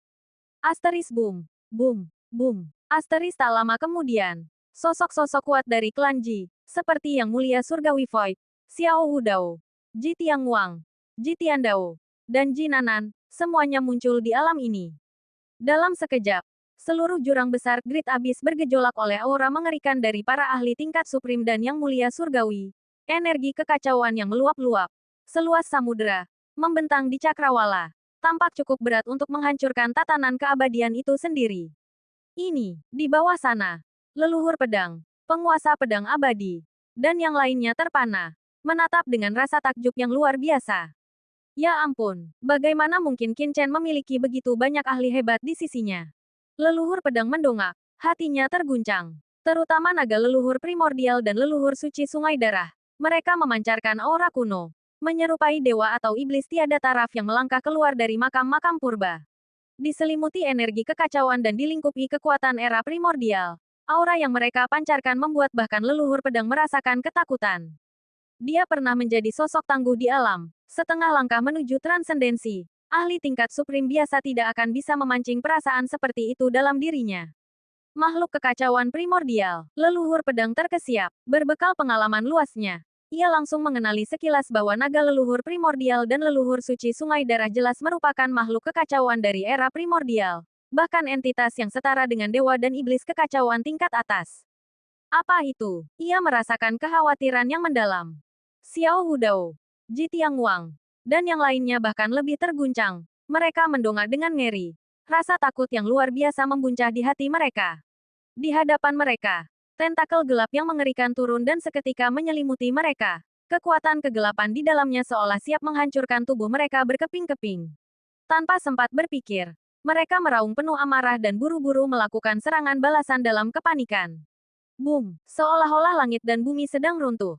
Asteris boom, boom, boom. Asteris tak lama kemudian, sosok-sosok kuat dari klan Ji, seperti Yang Mulia Surgawi Void, Xiao Wudao, Ji Tianguang, Ji Tiandao, dan Ji Nanan, semuanya muncul di alam ini. Dalam sekejap, seluruh jurang besar Great Abyss bergejolak oleh aura mengerikan dari para ahli tingkat suprim dan Yang Mulia Surgawi. Energi kekacauan yang meluap-luap, seluas samudera, membentang di cakrawala, tampak cukup berat untuk menghancurkan tatanan keabadian itu sendiri. Ini, di bawah sana, leluhur pedang, penguasa pedang abadi, dan yang lainnya terpana, menatap dengan rasa takjub yang luar biasa. Ya ampun, bagaimana mungkin Qin Chen memiliki begitu banyak ahli hebat di sisinya? Leluhur pedang mendongak, hatinya terguncang. Terutama naga leluhur primordial dan leluhur suci sungai darah. Mereka memancarkan aura kuno, menyerupai dewa atau iblis tiada taraf yang melangkah keluar dari makam-makam purba. Diselimuti energi kekacauan dan dilingkupi kekuatan era primordial. Aura yang mereka pancarkan membuat bahkan leluhur pedang merasakan ketakutan. Dia pernah menjadi sosok tangguh di alam, setengah langkah menuju transendensi. Ahli tingkat suprim biasa tidak akan bisa memancing perasaan seperti itu dalam dirinya. Makhluk kekacauan primordial, leluhur pedang terkesiap, berbekal pengalaman luasnya. Ia langsung mengenali sekilas bahwa naga leluhur primordial dan leluhur suci sungai darah jelas merupakan makhluk kekacauan dari era primordial. Bahkan entitas yang setara dengan dewa dan iblis kekacauan tingkat atas. Apa itu? Ia merasakan kekhawatiran yang mendalam. Xiao Wudao, Ji Tianguang, dan yang lainnya bahkan lebih terguncang. Mereka mendongak dengan ngeri. Rasa takut yang luar biasa membuncah di hati mereka. Di hadapan mereka, tentakel gelap yang mengerikan turun dan seketika menyelimuti mereka. Kekuatan kegelapan di dalamnya seolah siap menghancurkan tubuh mereka berkeping-keping. Tanpa sempat berpikir, mereka meraung penuh amarah dan buru-buru melakukan serangan balasan dalam kepanikan. Boom! Seolah-olah langit dan bumi sedang runtuh.